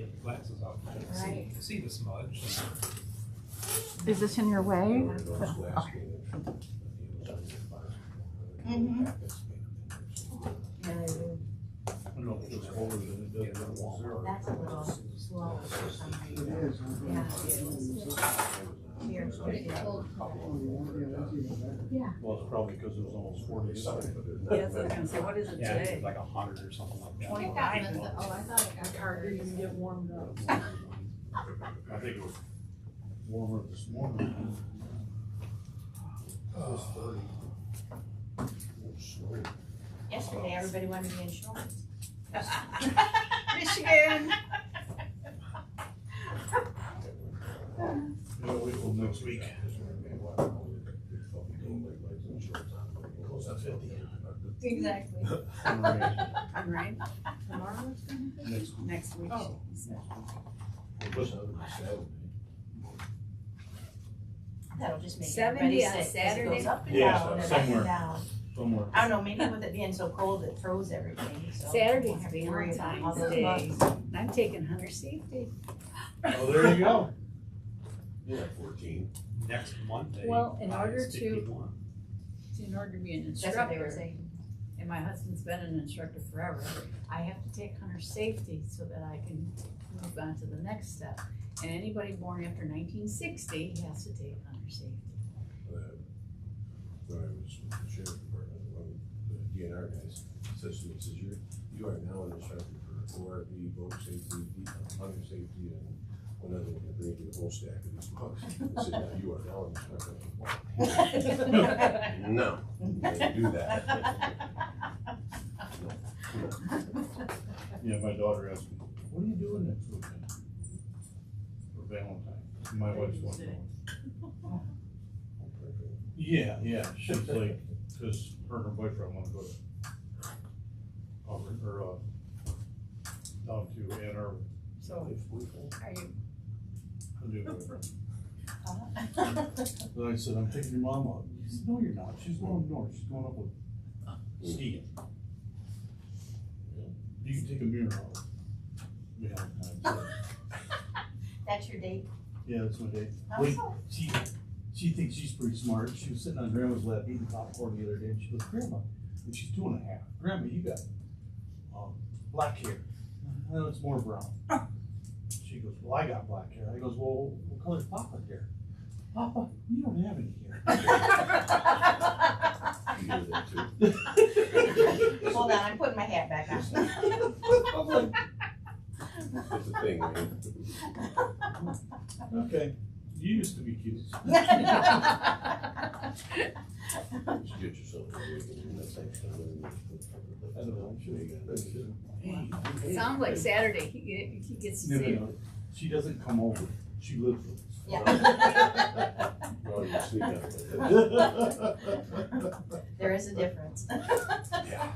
get the glasses out. Right. See the smudge. Is this in your way? Mm-hmm. I don't know if it's older than it does in Walmart. That's a little slow for some reason. Yeah. Here, yeah. Well, it's probably because it was almost 40. Yes, I was gonna say, what is it Yeah, today? it's like 100 or something like that. 25. Oh, I thought it got harder. Didn't get warmed up. I think it was warmer this morning. It was 30. Yesterday, everybody wanted to be insured. Michigan. Yeah, wait till next week. Exactly. All right. I'm right. Tomorrow it's gonna be? Next week. Oh. That'll just make 70 everybody on sick, 'cause it Saturday? goes up and Yeah, down and up somewhere. and down. Somewhere. I don't know, maybe with it being so cold, it froze everything, so. Saturday's won't have to worry about all Valentine's those Day. bugs. I'm taking hunter safety. Oh, there you go. Yeah, 14. Next Monday. Well, in order it's to- 51. In order to be an That's what they were instructor, saying. and my husband's been an instructor forever, I have to take hunter safety so that I can move on to the next step. And anybody born after 1960 has to take hunter safety. When I was with the sheriff department, one of the DNR guys says to me, says, you are now an instructor for ORV, boat safety, hunter safety, and one other one, bring you the whole stack of these books. I said, now you are now an instructor. No, you can't do that. No. Yeah, my daughter asked me, what are you doing next weekend? For Valentine's. My wife's one. Yeah, she's like, cause her and her boyfriend wanna go to Auburn, or, down to Ann Arbor. So, are you, Her new boyfriend. So I said, I'm taking your mom out. He said, no, you're not. She's going north. She's going up with skiing. You can take a mirror out. We have time. That's your date? Yeah, that's my date. Oh, Wait, so- she thinks she's pretty smart. She was sitting on Grandma's lap eating popcorn the other day, and she goes, Grandma, and she's 2.5. Grandma, you got black hair. No, it's more brown. She goes, well, I got black hair. I goes, well, what color's Papa's hair? Papa, you don't have any hair. You do that too. Hold on, I'm putting my hat back on. I'm like, It's a thing, man. okay, you used to be cute. You should get yourself a wig and that type of stuff. I don't know. I'm sure you got that too. it sounds like Saturday, he gets to see. No. She doesn't come over. She lives with us. Yeah. Oh, you sneak out. There is a difference. Yeah.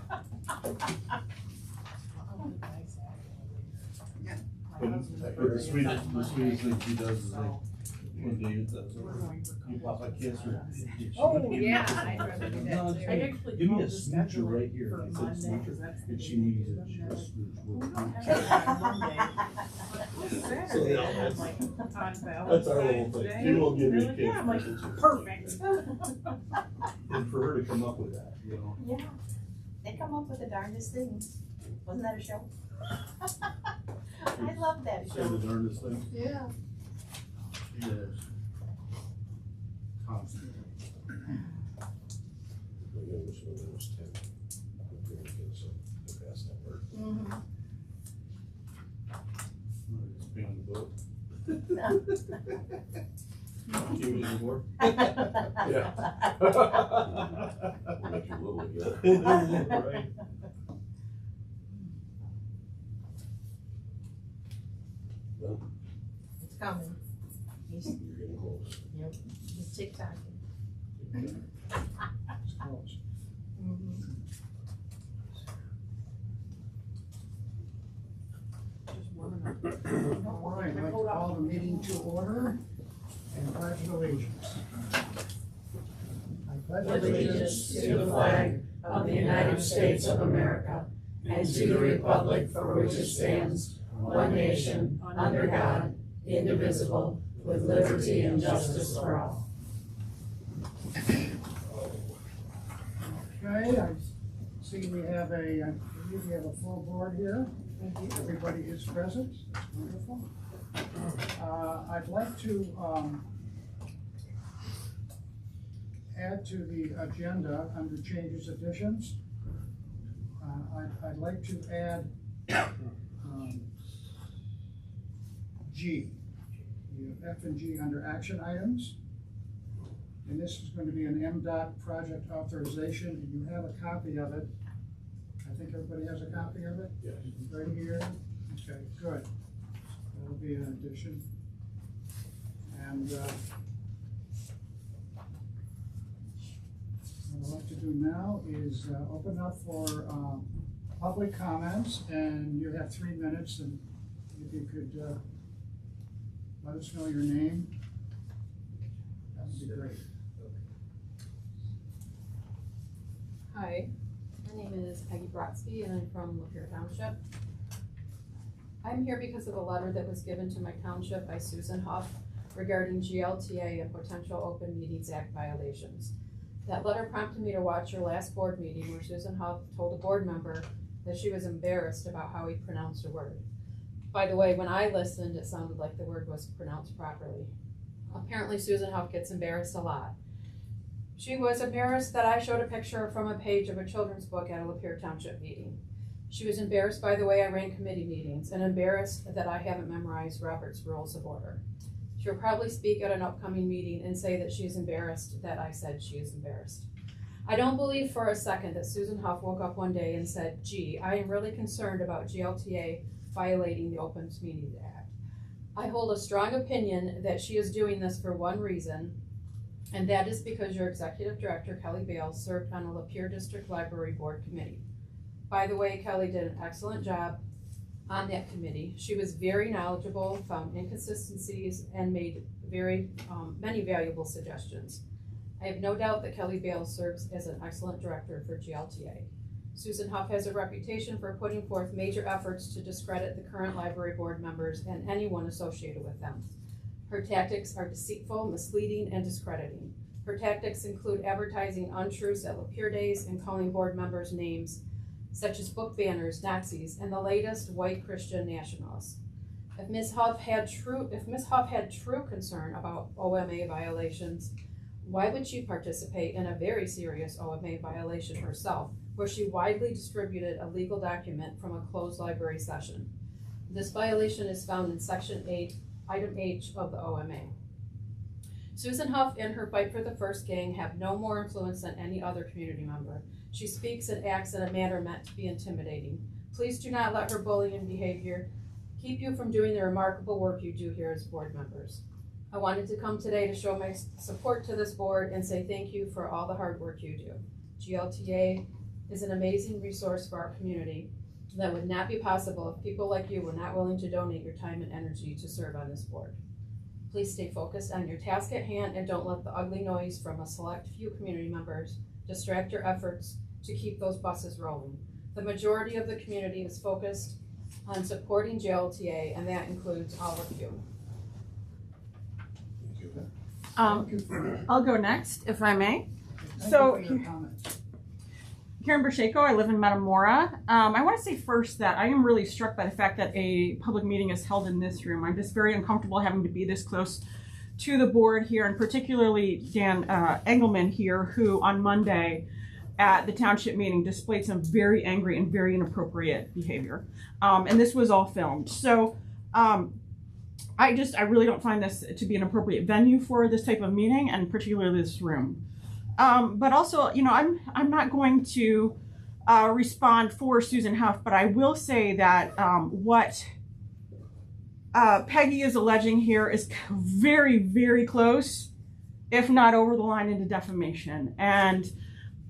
But the sweetest thing she does is like, when David does, you pop, I kiss her. Oh, yeah, I'd rather do that No, too. give me a smoocher right here. I said smoocher, and she needs it. She goes smooch. So yeah, that's our little thing. She won't give me a kiss. Yeah, I'm like, perfect. And for her to come up with that, you know. Yeah, they come up with the darndest things. Wasn't that a show? I love that Say show. the darndest thing. Yeah. She is constant. My youngest one was 10. So they passed that word. Mhm. Just be on the boat. Give me any more? Yeah. We'll make you little again. Right. Well, It's coming. He's, you're getting close. yep, he's tick-tocking. It's close. Mhm. All right, I'd like to call the meeting to order and pledge allegiance. I pledge allegiance to the flag of the United States of America and to the republic for which it stands, one nation, under God, indivisible, with liberty and justice for all. Okay, I see we have I believe we have a full board here. Everybody is present. That's wonderful. I'd like to add to the agenda under changes, additions. I'd like to add G. You have F and G under action items. And this is going to be an MDOT project authorization, and you have a copy of it. I think everybody has a copy of it? Yes. Right here? Okay, good. That'll be an addition. And what I'd like to do now is open up for public comments, and you have 3 minutes, and if you could let us know your name, that would be great. Hi, my name is Peggy Brodsky and I'm from Lapeer Township. I'm here because of a letter that was given to my township by Susan Huff regarding GLTA and potential Open Meetings Act violations. That letter prompted me to watch your last board meeting where Susan Huff told a board member that she was embarrassed about how he pronounced a word. By the way, when I listened, it sounded like the word was pronounced properly. Apparently Susan Huff gets embarrassed a lot. She was embarrassed that I showed a picture from a page of a children's book at a Lapeer Township meeting. She was embarrassed by the way I ran committee meetings and embarrassed that I haven't memorized Robert's Rules of Order. She'll probably speak at an upcoming meeting and say that she is embarrassed that I said she is embarrassed. I don't believe for a second that Susan Huff woke up one day and said, gee, I am really concerned about GLTA violating the Open Meetings Act. I hold a strong opinion that she is doing this for one reason, and that is because your executive director, Kelly Bales, served on a Lapeer District Library Board Committee. By the way, Kelly did an excellent job on that committee. She was very knowledgeable, found inconsistencies, and made many valuable suggestions. I have no doubt that Kelly Bales serves as an excellent director for GLTA. Susan Huff has a reputation for putting forth major efforts to discredit the current library board members and anyone associated with them. Her tactics are deceitful, misleading, and discrediting. Her tactics include advertising untruths at Lapeer Days and calling board members names such as book banners, Nazis, and the latest white Christian nationalists. If Ms. Huff had true concern about OMA violations, why would she participate in a very serious OMA violation herself, where she widely distributed a legal document from a closed library session? This violation is found in Section 8, Item H of the OMA. Susan Huff and her Fight for the First gang have no more influence than any other community member. She speaks and acts in a manner meant to be intimidating. Please do not let her bullying behavior keep you from doing the remarkable work you do here as board members. I wanted to come today to show my support to this board and say thank you for all the hard work you do. GLTA is an amazing resource for our community that would not be possible if people like you were not willing to donate your time and energy to serve on this board. Please stay focused on your task at hand and don't let the ugly noise from a select few community members distract your efforts to keep those buses rolling. The majority of the community is focused on supporting GLTA, and that includes all of you. I'll go next, if I may. Thank So you for your comments. here in Brasheco, I live in Metamora. I want to say first that I am really struck by the fact that a public meeting is held in this room. I'm just very uncomfortable having to be this close to the board here, and particularly Dan Engelman here, who on Monday at the township meeting displayed some very angry and very inappropriate behavior. And this was all filmed. So I really don't find this to be an appropriate venue for this type of meeting, and particularly this room. But also, you know, I'm not going to respond for Susan Huff, but I will say that what Peggy is alleging here is very, very close, if not over the line, into defamation. And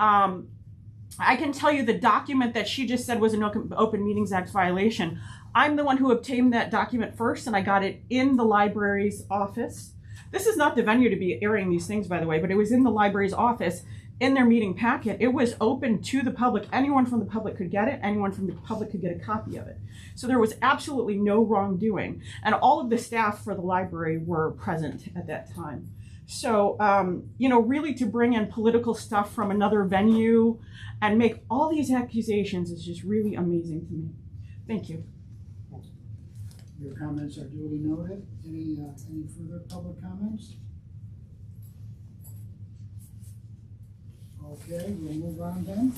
I can tell you the document that she just said was an Open Meetings Act violation. I'm the one who obtained that document first, and I got it in the library's office. This is not the venue to be airing these things, by the way, but it was in the library's office. in their meeting packet, it was open to the public. Anyone from the public could get it. Anyone from the public could get a copy of it. So there was absolutely no wrongdoing. And all of the staff for the library were present at that time. So, really to bring in political stuff from another venue and make all these accusations is just really amazing to me. Thank you. Your comments are duly noted. Any further public comments? Okay, we'll move on then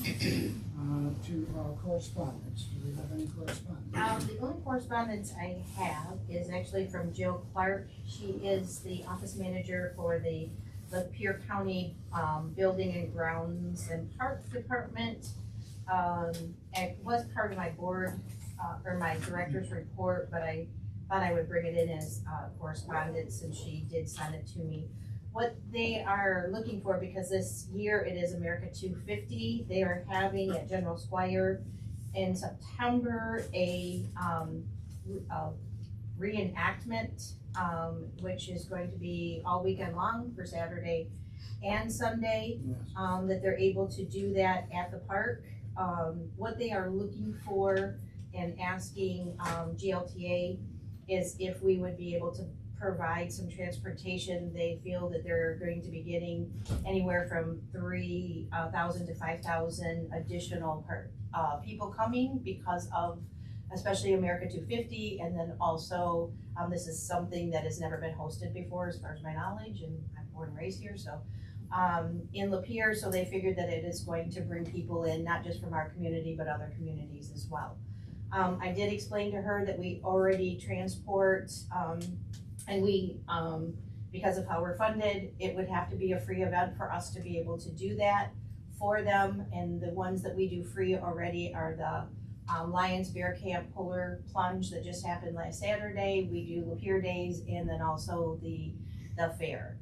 to correspondence. Do we have any correspondence? The only correspondence I have is actually from Jill Clark. She is the office manager for the Lapeer County Building and Grounds and Parks Department. It was part of my board or my director's report, but I thought I would bring it in as correspondence, and she did send it to me. What they are looking for, because this year it is America 250, they are having at General Squire in September a reenactment, which is going to be all weekend long for Saturday and Sunday, that they're able to do that at the park. What they are looking for and asking GLTA is if we would be able to provide some transportation. They feel that they're going to be getting anywhere from 3,000 to 5,000 additional people coming because of especially America 250, and then also this is something that has never been hosted before as far as my knowledge, and I'm born and raised here, so in Lapeer, so they figured that it is going to bring people in, not just from our community, but other communities as well. I did explain to her that we already transport, and we, because of how we're funded, it would have to be a free event for us to be able to do that for them. And the ones that we do free already are the Lions Bear Camp Polar Plunge that just happened last Saturday. We do Lapeer Days, and then also the fair.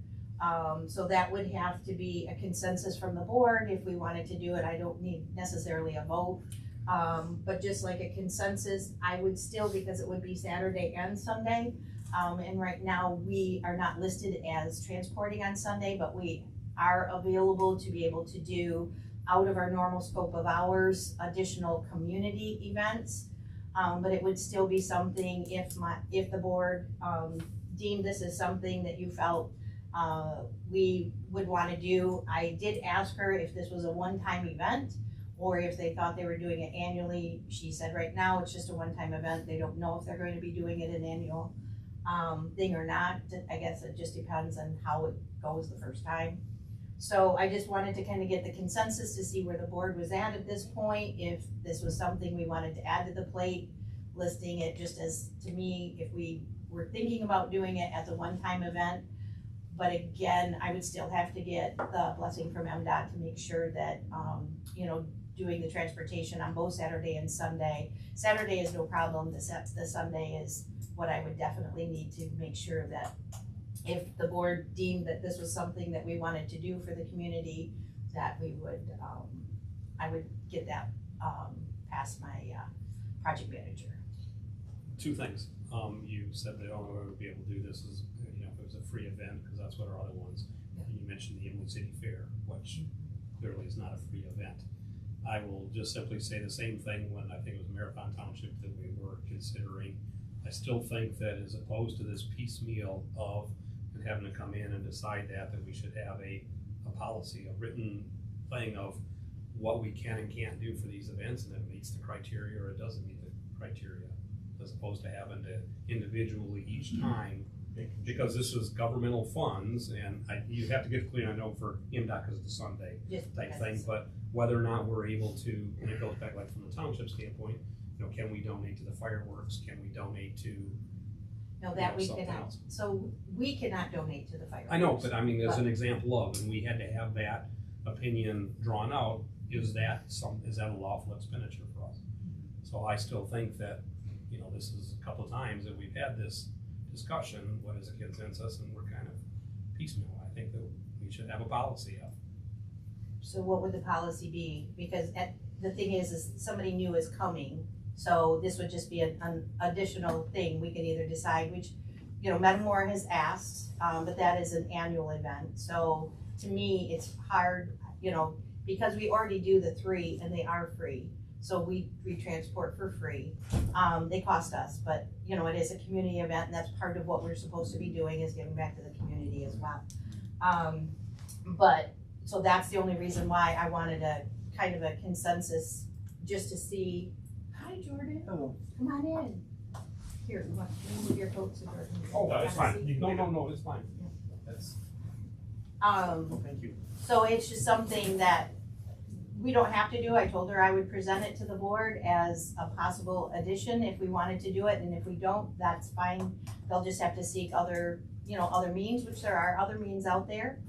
So that would have to be a consensus from the board if we wanted to do it. I don't need necessarily a vote, but just like a consensus, I would still, because it would be Saturday and Sunday. And right now we are not listed as transporting on Sunday, but we are available to be able to do out of our normal scope of hours, additional community events. But it would still be something if the board deemed this as something that you felt we would want to do. I did ask her if this was a one-time event or if they thought they were doing it annually. She said right now it's just a one-time event. They don't know if they're going to be doing it an annual thing or not. I guess it just depends on how it goes the first time. So I just wanted to kind of get the consensus to see where the board was at this point, if this was something we wanted to add to the plate, listing it just as, to me, if we were thinking about doing it as a one-time event. But again, I would still have to get the blessing from MDOT to make sure that, doing the transportation on both Saturday and Sunday. Saturday is no problem, the Sunday is what I would definitely need to make sure that if the board deemed that this was something that we wanted to do for the community, that we would, I would get that past my project manager. Two things. You said the only way we'd be able to do this is, if it was a free event, because that's what our other ones. Yeah. And you mentioned the Inwood City Fair, which clearly is not a free event. I will just simply say the same thing when I think it was Marathon Township that we were considering. I still think that as opposed to this piecemeal of and having to come in and decide that we should have a policy, a written thing of what we can and can't do for these events, and it meets the criteria or it doesn't meet the criteria, as opposed to having to individually each time, because this is governmental funds, and you have to get clear, I know for MDOT because it's a Sunday type thing, but whether or not we're able to, and it goes back like from the township standpoint, can we donate to the fireworks? Can we donate to No, that we something cannot. else? So we cannot donate to the fireworks. I know, but I mean, as an example of, and we had to have that opinion drawn out, is that a lawful expenditure for us? So I still think that, this is a couple of times that we've had this discussion, what is a consensus, and we're kind of piecemeal. I think that we should have a policy of. So what would the policy be? Because the thing is somebody new is coming, so this would just be an additional thing. We can either decide which, Metamora has asked, but that is an annual event. So to me, it's hard. you know, because we already do the 3 and they are free. So we transport for free. They cost us, but you know, it is a community event and that's part of what we're supposed to be doing is giving back to the community as well. But, so that's the only reason why I wanted a kind of a consensus, just to see. Hi, Jordan. Hello. Come on in. Here, you want to move your coat to Jordan? Oh, Have that's a fine. seat. No, it's fine. That's, thank you. So it's just something that we don't have to do. I told her I would present it to the board as a possible addition if we wanted to do it, and if we don't, that's fine. They'll just have to seek other, you know, other means, which there are other means out there.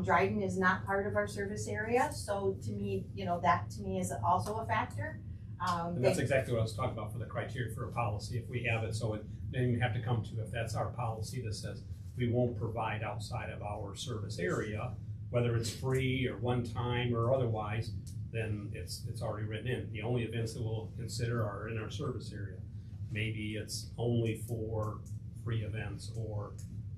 Dryden is not part of our service area, so to me, you know, that to me is also a factor. And that's exactly what I was talking about for the criteria for a policy, if we have it, so it, then you have to come to, if that's our policy that says we won't provide outside of our service area, whether it's free or one time or otherwise, then it's already written in. The only events that we'll consider are in our service area. Maybe it's only for free events or,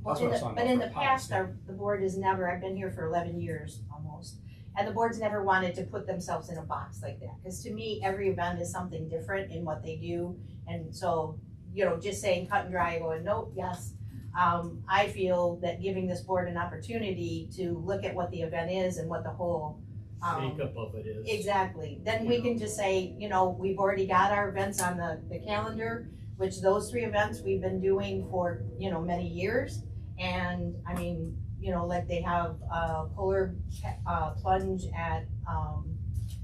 that's what I was talking about. But in for the past, policy. the board has never, I've been here for 11 years almost, and the board's never wanted to put themselves in a box like that. Because to me, every event is something different in what they do. And so, you know, just saying cut and dry, going, nope, yes. I feel that giving this board an opportunity to look at what the event is and what the whole makeup of it is. exactly. Then we can just say, you know, we've already got our events on the calendar, which those 3 events we've been doing for, you know, many years. And I mean, you know, like they have a polar plunge at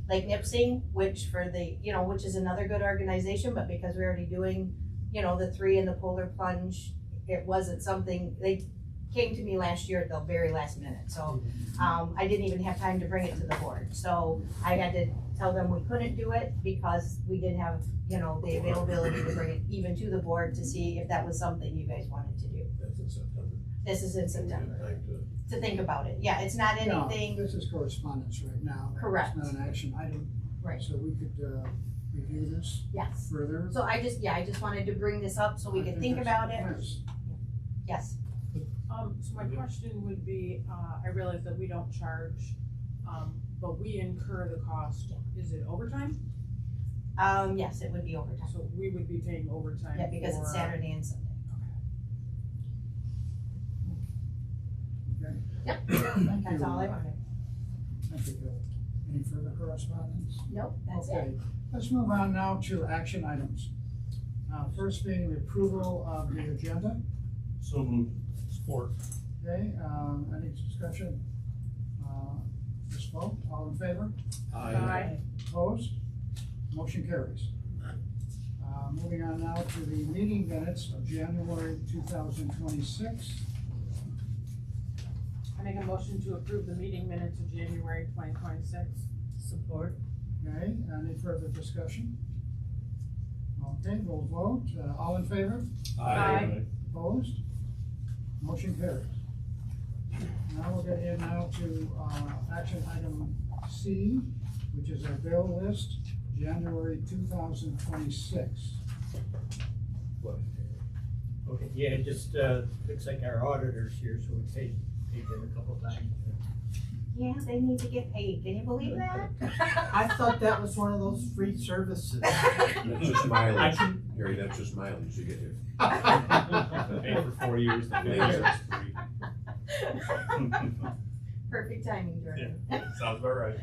Lake Nipissing, which for the, you know, which is another good organization, but because we're already doing, you know, the 3 and the polar plunge, it wasn't something, they came to me last year at the very last minute. So I didn't even have time to bring it to the board. So I had to tell them we couldn't do it because we didn't have, you know, the availability to bring it even to the board to see if that was something you guys wanted to do. That's in September. This is in September, Time to to think about it. Yeah, it's not No, anything, this is correspondence right now. Correct. It's not an action item. Right. So we could, review this yes. further. So I just wanted to bring this up so we could think about it. Yes. Yes. So my question would be, I realize that we don't charge, but we incur the cost. Is it overtime? Yes, it would be overtime. So we would be paying overtime. Yeah, because it's for- Saturday and Sunday. Okay. Yep, that's all I wanted. Thank you, Bill. Any further correspondence? Nope, that's it. Okay, let's move on now to action items. First being the approval of the agenda. So moved. Support. Okay, any discussion? This vote, all in favor? Aye. Opposed? Motion carries. Moving on now to the meeting minutes of January 2026. I make a motion to approve the meeting minutes of January 2026. Support. Okay, any further discussion? Okay, we'll vote. All in favor? Aye. Opposed? Motion carries. Now we'll get in now to action item C, which is our bill list, January 2026. Okay, yeah, it just, looks like our auditor's here, so we paid them a couple times. Yeah, they need to get paid. Can you believe that? I thought that was one of those free services. That's just mileage, Gary, that's just mileage you get here. Pay for 4 years, the Yeah. Perfect timing, Jordan. Sounds about right.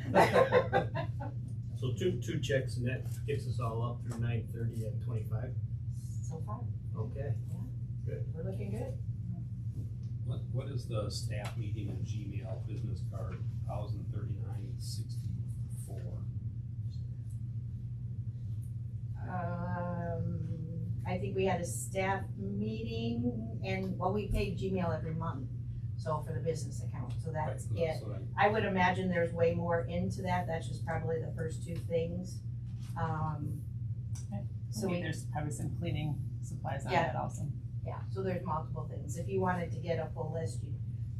So two checks and that gets us all up through 9/30 and 25. So far, Okay. we're looking good. What is the staff meeting and Gmail business card, 1039.64? I think we had a staff meeting and, well, we paid Gmail every month. So for the business account, so that's Right, it. so that- I would imagine there's way more into that. That's just probably the first 2 things. So Maybe we, there's probably some cleaning supplies on Yeah. that also. yeah, so there's multiple things. If you wanted to get a full list,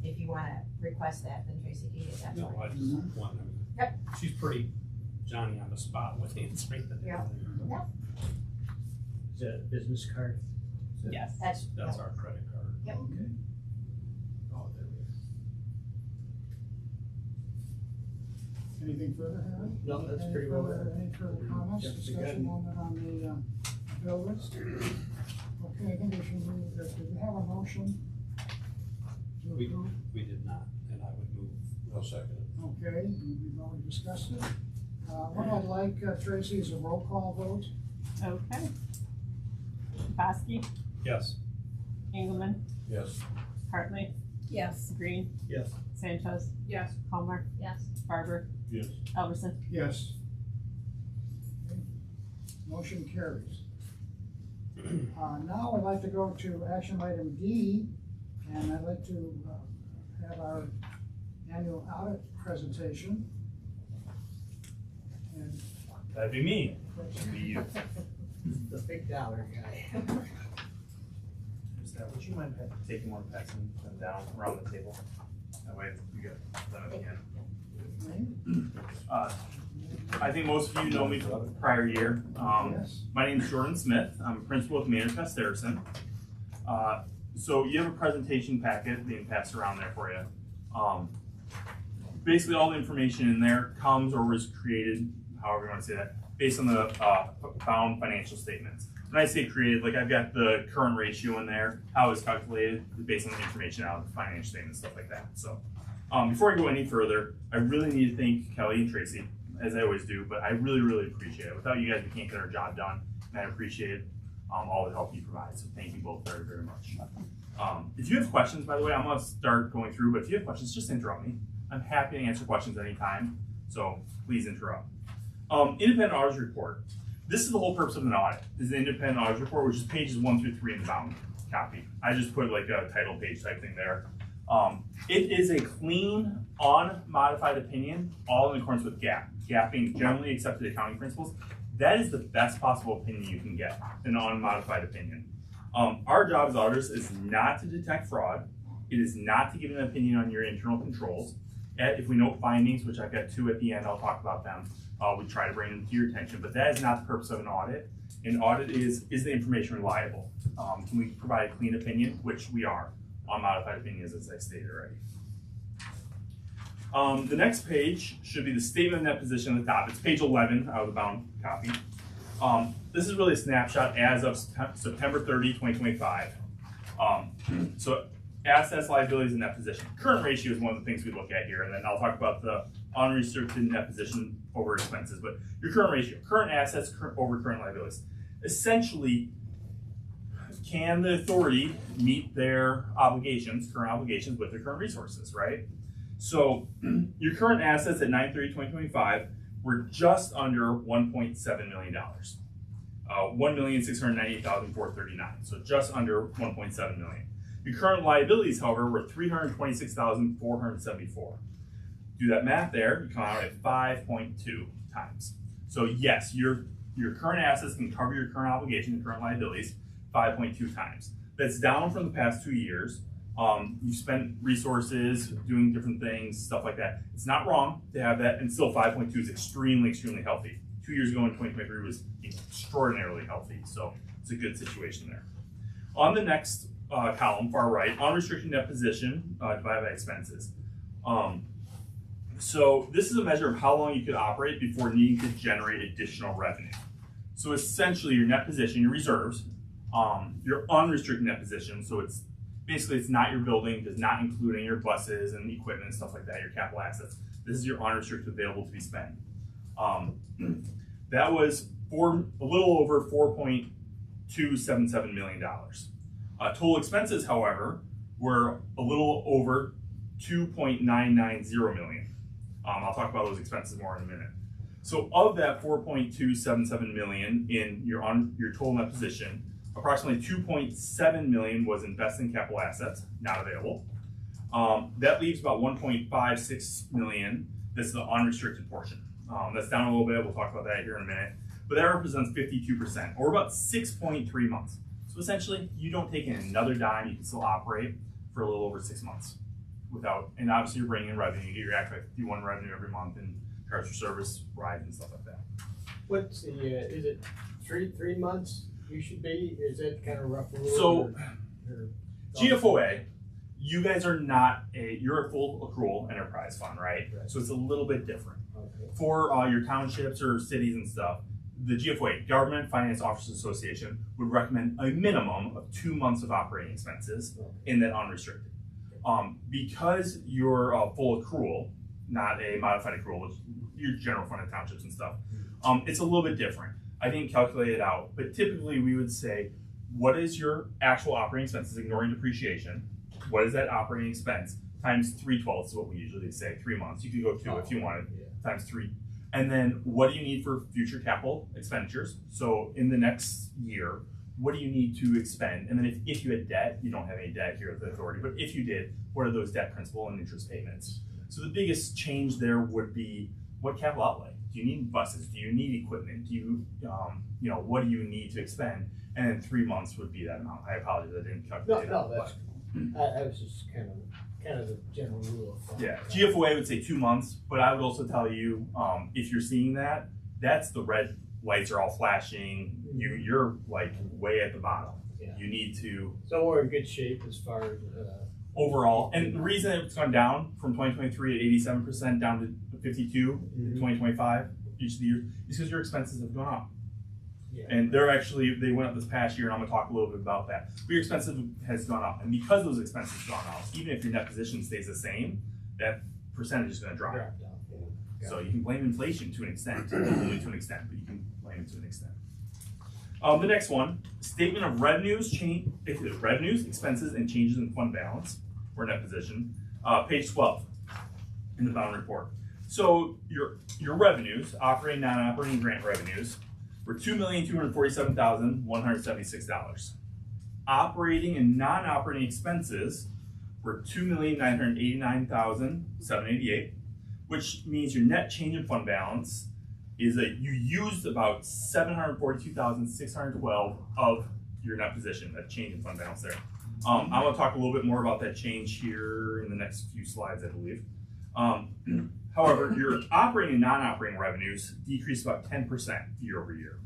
if you wanna request that, then Tracy can get that. No, for you. I just want, Yep. she's pretty Johnny on the spot with answering the. Yeah. Is that a business card? Yes. That's, That's our credit card. Yep. Okay. Oh, there we Anything further, Harry? No, that's Any pretty well further- done. Any further comments, Yep, discussion on the bill list? Okay, I think we should move, do we have a motion to We, approve? we did not, and I would move. I'll second it. Okay, we've already discussed it. What I'd like, Tracy, is a roll call vote. Okay. Basky, Yes. Engelmann, Yes. Hartley, Yes. Green, Yes. Sanchez. Yes. Palmer, Yes. Barber, Yes. Alverson. Yes. Okay. Motion carries. Now I'd like to go to action item D, and I'd like to have our annual audit presentation. And That'd be me. Be you. The big dollar guy. Is that, would you mind taking one, passing them down around the table? That way you get them at the end. I think most of you know me from the prior year. Yes. My name's Jordan Smith. I'm a principal at Manifest Harrison. So you have a presentation packet being passed around there for you. Basically all the information in there comes or was created, however you want to say that, based on the found financial statements. When I say created, like I've got the current ratio in there, how it's calculated based on the information out of the financial statements, stuff like that. So before I go any further, I really need to thank Kelly and Tracy, as I always do, but I really, really appreciate it. Without you guys, we can't get our job done, and I appreciate all the help you provide. So thank you both very, very much. If you have questions, by the way, I'm gonna start going through, but if you have questions, just interrupt me. I'm happy to answer questions anytime, so please interrupt. Independent auditor's report. This is the whole purpose of an audit, is the independent auditor's report, which is pages 1 through 3 in the bound copy. I just put like a title page type thing there. It is a clean, unmodified opinion, all in accordance with GAAP. GAAP being generally accepted accounting principles. That is the best possible opinion you can get, an unmodified opinion. Our job as auditors is not to detect fraud. It is not to give an opinion on your internal controls. If we note findings, which I've got 2 at the end, I'll talk about them. We try to bring them to your attention, but that is not the purpose of an audit. An audit is the information reliable? Can we provide a clean opinion, which we are, unmodified opinions, as I stated already. The next page should be the statement of net position at the top. It's page 11 out of the bound copy. This is really a snapshot as of September 30, 2025. So assets, liabilities, and net position. Current ratio is one of the things we look at here, and then I'll talk about the unrestricted net position over expenses. But your current ratio, current assets over current liabilities. Essentially, can the authority meet their obligations, current obligations, with their current resources, right? So your current assets at 9/30/2025 were just under $1.7 million. 1,698,439. So just under 1.7 million. Your current liabilities, however, were 326,474. Do that math there, you come out at 5.2 times. So yes, your current assets can cover your current obligation and current liabilities 5.2 times. That's down from the past 2 years. You spent resources doing different things, stuff like that. It's not wrong to have that, and still 5.2 is extremely, extremely healthy. 2 years ago in 2023 was extraordinarily healthy, so it's a good situation there. On the next column, far right, unrestricted net position divided by expenses. So this is a measure of how long you could operate before needing to generate additional revenue. So essentially your net position, your reserves, your unrestricted net position, so it's basically it's not your building, does not include any of your buses and equipment and stuff like that, your capital assets. This is your unrestricted available to be spent. That was a little over $4.277 million. Total expenses, however, were a little over $2.990 million. I'll talk about those expenses more in a minute. So of that $4.277 million in your total net position, approximately $2.7 million was invested in capital assets, not available. That leaves about $1.56 million. That's the unrestricted portion. That's down a little bit. We'll talk about that here in a minute. But that represents 52%, or about 6.3 months. So essentially, you don't take in another dime, you can still operate for a little over 6 months without, and obviously you're bringing in revenue. You get your Act 51 revenue every month and charge for service, rides, and stuff like that. What's the, is it three months you should be? Is that kind of rough rule? So, GFOA, you guys are not you're a full accrual enterprise fund, right? So it's a little bit different. Okay. For your townships or cities and stuff, the GFOA, Government Finance Officers Association, would recommend a minimum of 2 months of operating expenses in that unrestricted. Because you're full accrual, not a modified accrual, which your general fund of townships and stuff, it's a little bit different. I didn't calculate it out, but typically we would say, what is your actual operating expenses, ignoring depreciation? What is that operating expense? Times 3/12 is what we usually say, 3 months. You could go 2 if you wanted, times 3. And then what do you need for future capital expenditures? So in the next year, what do you need to expend? And then if you had debt, you don't have any debt here at the authority, but if you did, what are those debt principal and interest payments? So the biggest change there would be what capital outlay? Do you need buses? Do you need equipment? Do you, what do you need to expend? And then 3 months would be that amount. I apologize, I didn't calculate it out. No, that's, I was just kind of the general rule of thumb. Yeah, GFOA would say 2 months, but I would also tell you, if you're seeing that, that's the red lights are all flashing. You're like way at the bottom. Yeah. You need to. So we're in good shape as far as overall. And the reason it's gone down from 2023 at 87% down to 52 in 2025 each of the years is because your expenses have gone up. Yeah. And they went up this past year, and I'm gonna talk a little bit about that. But your expenses has gone up, and because those expenses have gone up, even if your net position stays the same, that percentage is gonna drop. down. So you can blame inflation to an extent, only to an extent, but you can blame it to an extent. The next one, statement of revenues, expenses, and changes in fund balance or net position, page 12 in the bound report. So your revenues, operating, non-operating grant revenues, were $2,247,176. Operating and non-operating expenses were $2,989,788, which means your net change in fund balance is that you used about $742,612 of your net position, that change in fund balance there. I'm gonna talk a little bit more about that change here in the next few slides, I believe. However, your operating and non-operating revenues decreased about 10% year over year.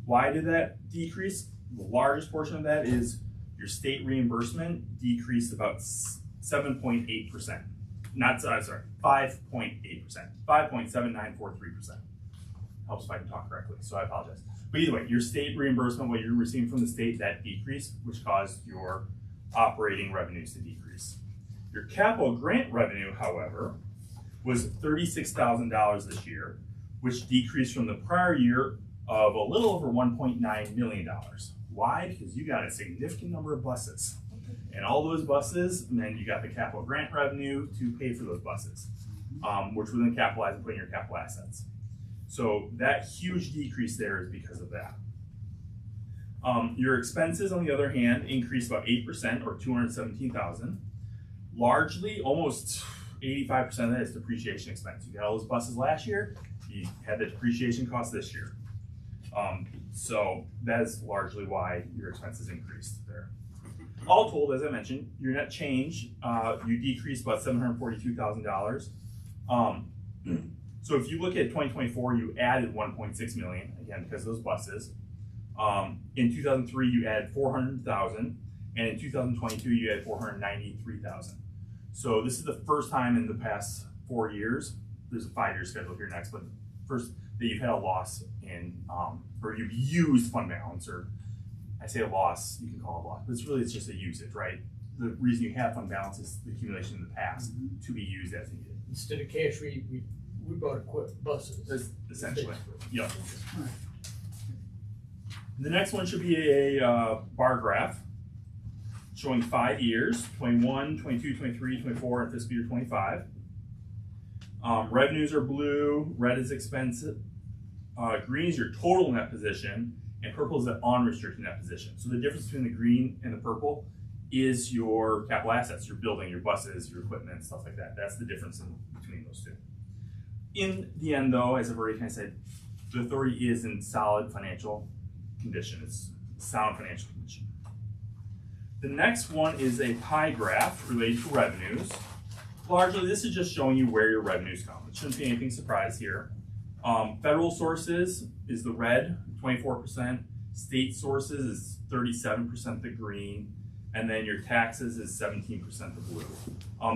Why did that decrease? The largest portion of that is your state reimbursement decreased about 7.8%. 5.8%, 5.7943%. Helps if I can talk correctly, so I apologize. But either way, your state reimbursement, what you're receiving from the state, that decreased, which caused your operating revenues to decrease. Your capital grant revenue, however, was $36,000 this year, which decreased from the prior year of a little over $1.9 million. Why? Because you got a significant number of buses. And all those buses, and then you got the capital grant revenue to pay for those buses, which we then capitalize and put in your capital assets. So that huge decrease there is because of that. Your expenses, on the other hand, increased about 8% or $217,000. Largely, almost 85% of that is depreciation expense. You got all those buses last year, you had the depreciation cost this year. So that is largely why your expenses increased there. All told, as I mentioned, your net change, you decreased about $742,000. So if you look at 2024, you added 1.6 million, again, because of those buses. In 2003, you added 400,000, and in 2022, you added 493,000. So this is the first time in the past 4 years, there's a 5-year schedule here next, but first that you've had a loss in, or you've used fund balance, or I say a loss, you can call it a loss, but it's just a usage, right? The reason you have fund balance is the accumulation in the past to be used as needed. Instead of cash, we bought buses. Essentially, yep. The next one should be a bar graph showing 5 years, 21, 22, 23, 24, and fiscal year 25. Revenues are blue, red is expensive, green is your total net position, and purple is the unrestricted net position. So the difference between the green and the purple is your capital assets, your building, your buses, your equipment, stuff like that. That's the difference between those two. In the end, though, as I've already kind of said, the authority is in solid financial condition. It's sound financial condition. The next one is a pie graph related to revenues. Largely, this is just showing you where your revenues come. It shouldn't be anything surprise here. Federal sources is the red, 24%. State sources is 37%, the green. And then your taxes is 17%, the blue.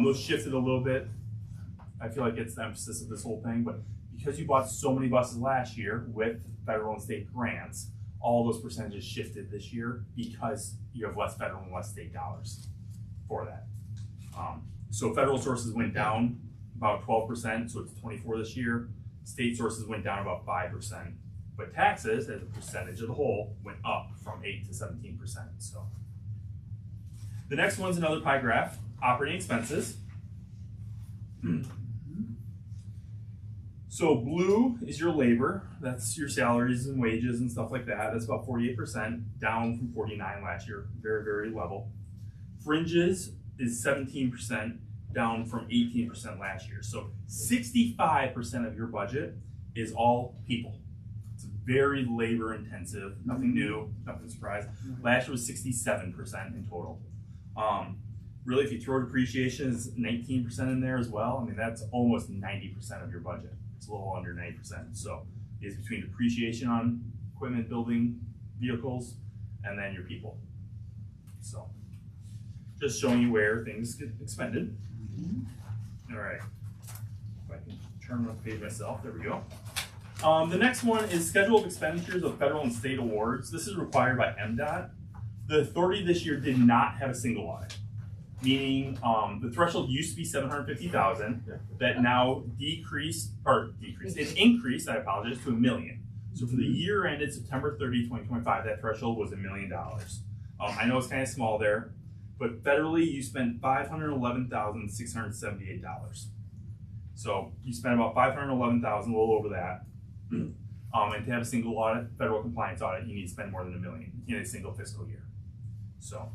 Those shifted a little bit. I feel like it's the emphasis of this whole thing, but because you bought so many buses last year with federal and state grants, all those percentages shifted this year because you have less federal and less state dollars for that. So federal sources went down about 12%, so it's 24 this year. State sources went down about 5%, but taxes as a percentage of the whole went up from 8 to 17%. So the next one's another pie graph, operating expenses. So blue is your labor, that's your salaries and wages and stuff like that. That's about 48%, down from 49 last year, very, very level. Fringes is 17%, down from 18% last year. So 65% of your budget is all people. It's very labor intensive, nothing new, nothing surprise. Last year was 67% in total. Really, if you throw depreciation is 19% in there as well, I mean, that's almost 90% of your budget. It's a little under 90%. So it's between depreciation on equipment, building, vehicles, and then your people. So just showing you where things get expended. All right, if I can turn the page myself, there we go. The next one is schedule of expenditures of federal and state awards. This is required by MDOT. The authority this year did not have a single audit, meaning the threshold used to be 750,000, that now it increased, I apologize, to $1 million. So for the year ended September 30, 2025, that threshold was $1 million. I know it's kind of small there, but federally you spent $511,678. So you spent about $511,000, a little over that. And to have a single audit, federal compliance audit, you need to spend more than $1 million in a single fiscal year. So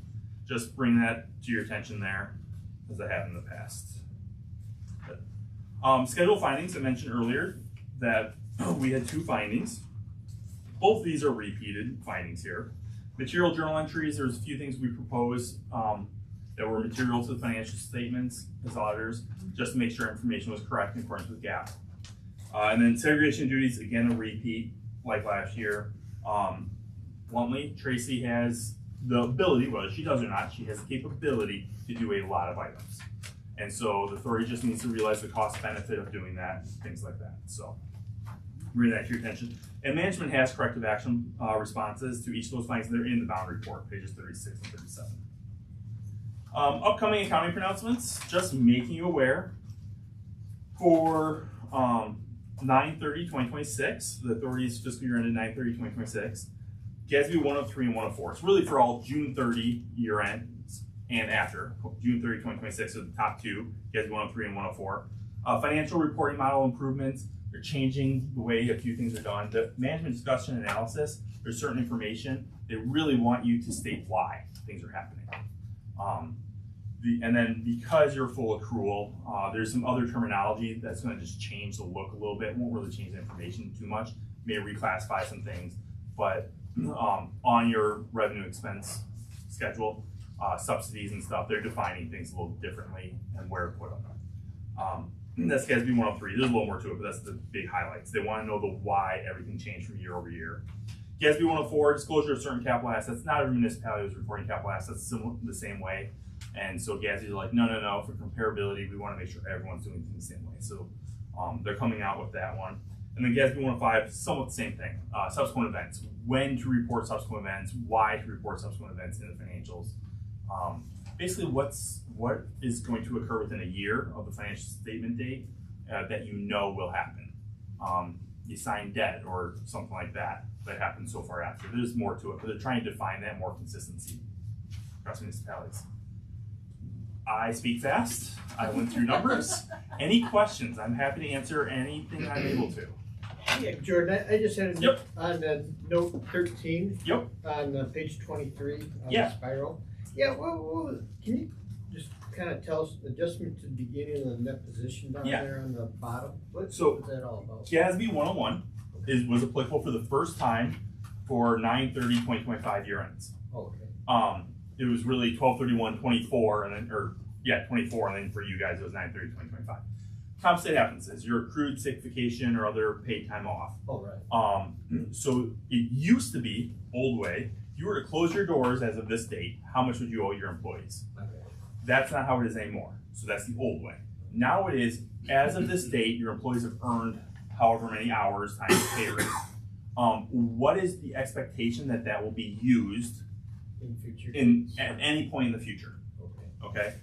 just bring that to your attention there, as I have in the past. Schedule findings, I mentioned earlier that we had 2 findings. Both of these are repeated findings here. Material journal entries, there's a few things we proposed that were material to the financial statements as auditors, just to make sure information was correct in accordance with GAAP. And then segregation duties, again, a repeat like last year. Bluntly, Tracy has the ability, whether she does or not, she has the capability to do a lot of items. And so the authority just needs to realize the cost benefit of doing that, things like that. So bring that to your attention. And management has corrective action responses to each of those findings. They're in the bound report, pages 36 and 37. Upcoming accounting pronouncements, just making you aware. For 9/30/2026, the authority's fiscal year ended 9/30/2026. GASB 103 and 104. It's really for all June 30 year ends and after. June 30, 2026 are the top 2, GASB 103 and 104. Financial reporting model improvements. They're changing the way a few things are done. The management discussion and analysis, there's certain information. They really want you to state why things are happening. And then because you're full accrual, there's some other terminology that's going to just change the look a little bit. Won't really change the information too much. May reclassify some things, but on your revenue expense schedule, subsidies and stuff, they're defining things a little differently and where to put them. That's GASB 103. There's a little more to it, but that's the big highlights. They want to know the why everything changed from year over year. GASB 104, disclosure of certain capital assets. Not every municipality was reporting capital assets the same way. And so GASB's are like, no, for comparability, we want to make sure everyone's doing things the same way. So they're coming out with that one. And then GASB 105, somewhat the same thing. Subsequent events, when to report subsequent events, why to report subsequent events in the financials. Basically what is going to occur within a year of the financial statement date that you know will happen. You sign debt or something like that happens so far after. There's more to it, but they're trying to define that more consistency across municipalities. I speak fast. I went through numbers. Any questions? I'm happy to answer anything I'm able to. Yeah, Jordan, I just had a Yep. on note 13. Yep. On page 23 on Yeah. the spiral. Yeah, well, can you just kind of tell us the adjustment to the beginning of the net position down there on the bottom? What's that all about? GASB 101 was applicable for the first time for 9/30/2025 year ends. Okay. It was really 12/31/24 and then, 24, and then for you guys it was 9/30/2025. Compensate absences, your accrued sick vacation or other paid time off. Oh, right. So it used to be, old way, if you were to close your doors as of this date, how much would you owe your employees? Okay. That's not how it is anymore. So that's the old way. Now it is, as of this date, your employees have earned however many hours times the pay rate. What is the expectation that that will be used In future. at any point in the future? Okay. Okay.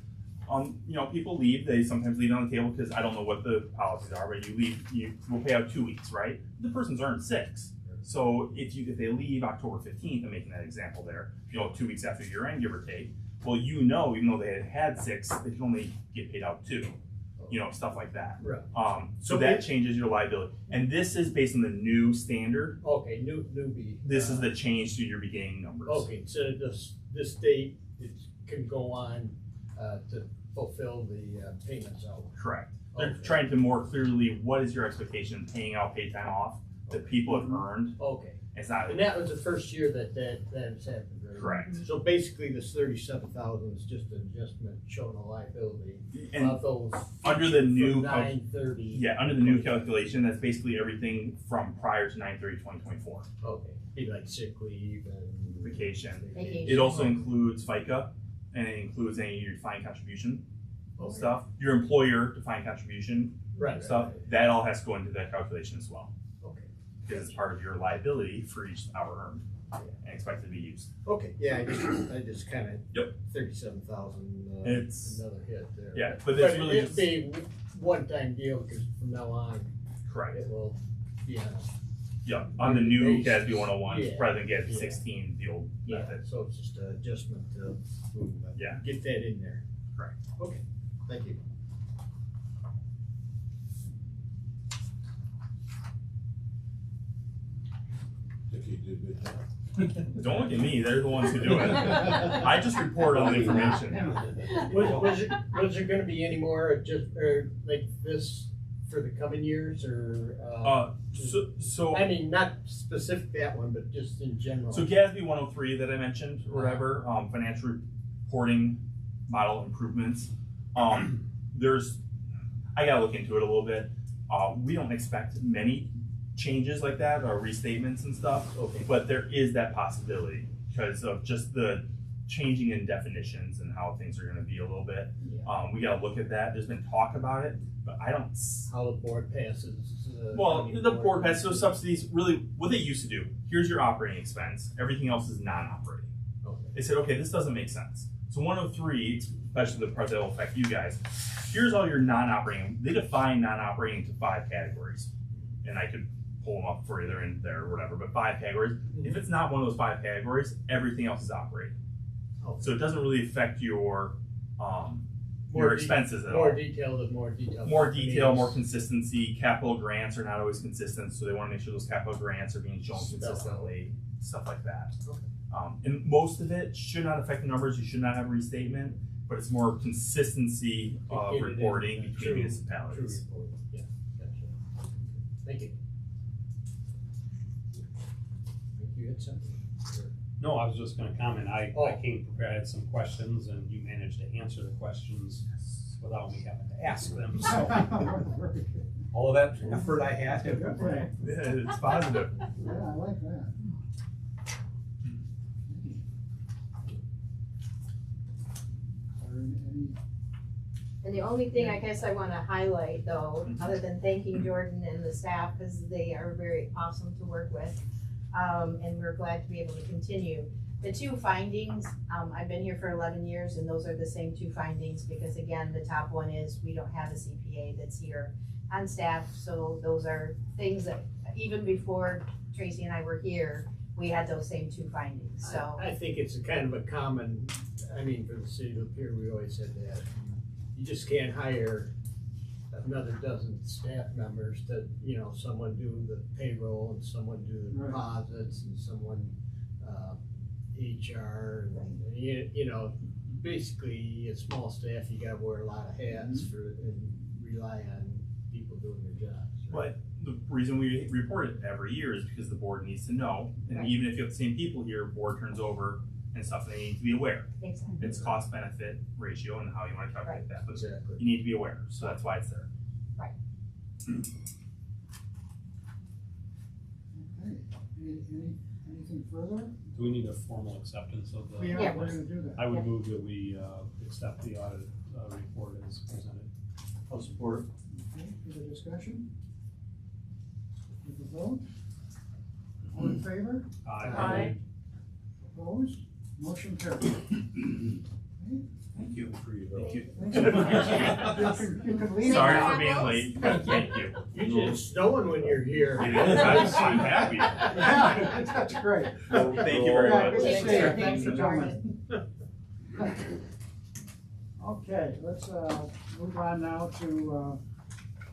People leave. They sometimes leave it on the table because I don't know what the policies are, but you leave. You will pay out 2 weeks, right? The person's earned 6. So if they leave October 15th, I'm making that example there. 2 weeks after year end, give or take. Well, even though they had 6, they can only get paid out 2. Stuff like that. Right. So that changes your liability. And this is based on the new standard. Okay, newbie. This is the change to your beginning numbers. Okay, so this date, it can go on, to fulfill the, payments out. Correct. They're Okay. trying to more clearly, what is your expectation of paying out paid time off that people have earned? Okay, It's not and that was the first year that has happened, right? correct. So basically, this 37,000 is just an adjustment showing a liability And of those. under the new, 9/30. under the new calculation, that's basically everything from prior to 9/30/2024. Okay, be like sick leave and. Vacation. Vacation. It also includes FICA, and it includes any of your defined contribution Okay. stuff. Your employer defined contribution Right. stuff, that all has to go into that calculation as well. Okay. Because it's part of your liability for each hour earned and expected to be used. Okay, yeah, I just kind of. Yep. 37,000, It's- another hit there. Yeah, but it's really it'd just, be one-time deal, because from now on, correct. it will be on a. Yeah, on the new Base. GASB 101, Yeah. rather than GASB Yeah. 16, the old method. So it's just an adjustment to move that. Yeah. Get that in there. Correct. Okay, thank you. Think you did a good job. Don't look at me, they're the ones who do it. I just report all the information. Was there gonna be any more or like this for the coming years, or? So I mean, not specific that one, but just in general. So GASB 103 that I mentioned, or whatever, financial reporting model improvements. I gotta look into it a little bit. We don't expect many changes like that or restatements and stuff, Okay. but there is that possibility because of just the changing in definitions and how things are gonna be a little bit. Yeah. We gotta look at that. There's been talk about it, but I don't. How the board passes. Well, the board passes those subsidies. Really, what they used to do. Here's your operating expense. Everything else is non-operating. Okay. They said, okay, this doesn't make sense. So 103, especially the part that will affect you guys, here's all your non-operating. They define non-operating to 5 categories. And I could pull them up for you, they're in there or whatever, but 5 categories. If it's not one of those 5 categories, everything else is operating. Okay. So it doesn't really affect your expenses at all. More detailed. More detail, more consistency. Capital grants are not always consistent, so they want to make sure those capital grants are being shown consistently, stuff like that. Okay. And most of it should not affect the numbers. You should not have a restatement, but it's more consistency of Get it in reporting the between true municipalities. report. Yeah, gotcha. Thank you. Think you had something? No, I was just gonna comment, I Oh. came prepared, I had some questions, and you managed to answer the questions without me having to ask them, so. All of that effort I had. Good for you. Yeah, it's positive. Yeah, I like that. Are there any? And the only thing I guess I wanna highlight though, other than thanking Jordan and the staff, cause they are very awesome to work with. And we're glad to be able to continue. The 2 findings, I've been here for 11 years and those are the same 2 findings because again, the top one is we don't have a CPA that's here on staff. So those are things that even before Tracy and I were here, we had those same 2 findings, so. I think it's a kind of a common, I mean, for the city of Lapeer, we always said that. You just can't hire another dozen staff members to, someone do the payroll and someone do the Right. deposits and someone, HR and, basically a small staff, you gotta wear a lot of hats and rely on people doing their jobs. Right? But the reason we report it every year is because the board needs to know, and Right. even if you have the same people here, board turns over and stuff, they need to be aware. Exactly. It's cost benefit ratio and how you want to calculate that, but Exactly. you need to be aware, so that's why it's there. Okay, anything further? Do we need a formal acceptance of the? Yeah, we're gonna do that. I would move that we, accept the audit, report as presented. I'll support it. Okay, further discussion? vote. All in favor? Aye. Opposed? Motion carried. Thank you for your help. Thanks so much. You can leave Sorry now. for being late, but thank you. Usually it's snowing when you're here. It is, I'm happy. Yeah, that's great. Thank you very Yeah, much. good to Take see care. you. Thanks for Thanks, coming. Okay, let's move on now to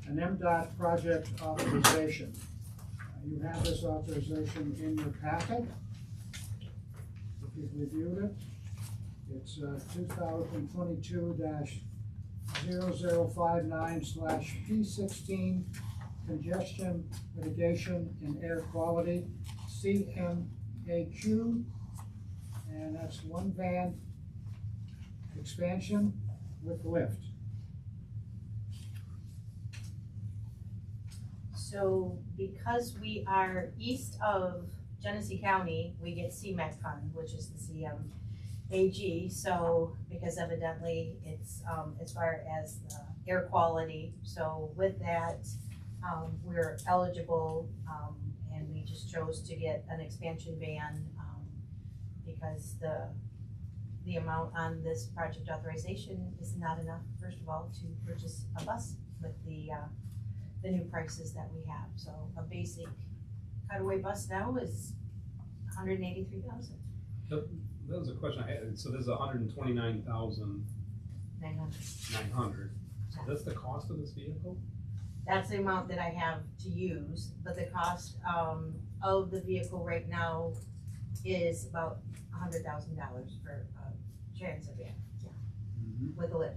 an MDOT project authorization. You have this authorization in your packet. If you've reviewed it, it's 2022-0059/P16 congestion mitigation and air quality, CMAQ, and that's one van expansion with lift. So because we are east of Genesee County, we get CMAQ fund, which is the CMAG. So because evidently it's as far as the air quality. So with that, we're eligible, and we just chose to get an expansion van because the amount on this project authorization is not enough, first of all, to purchase a bus with the new prices that we have. So a basic cutaway bus now is $183,900. That was a question I had. So there's $129,900. So that's the cost of this vehicle? That's the amount that I have to use, but the cost of the vehicle right now is about $100,000 for a transit van, with a lift.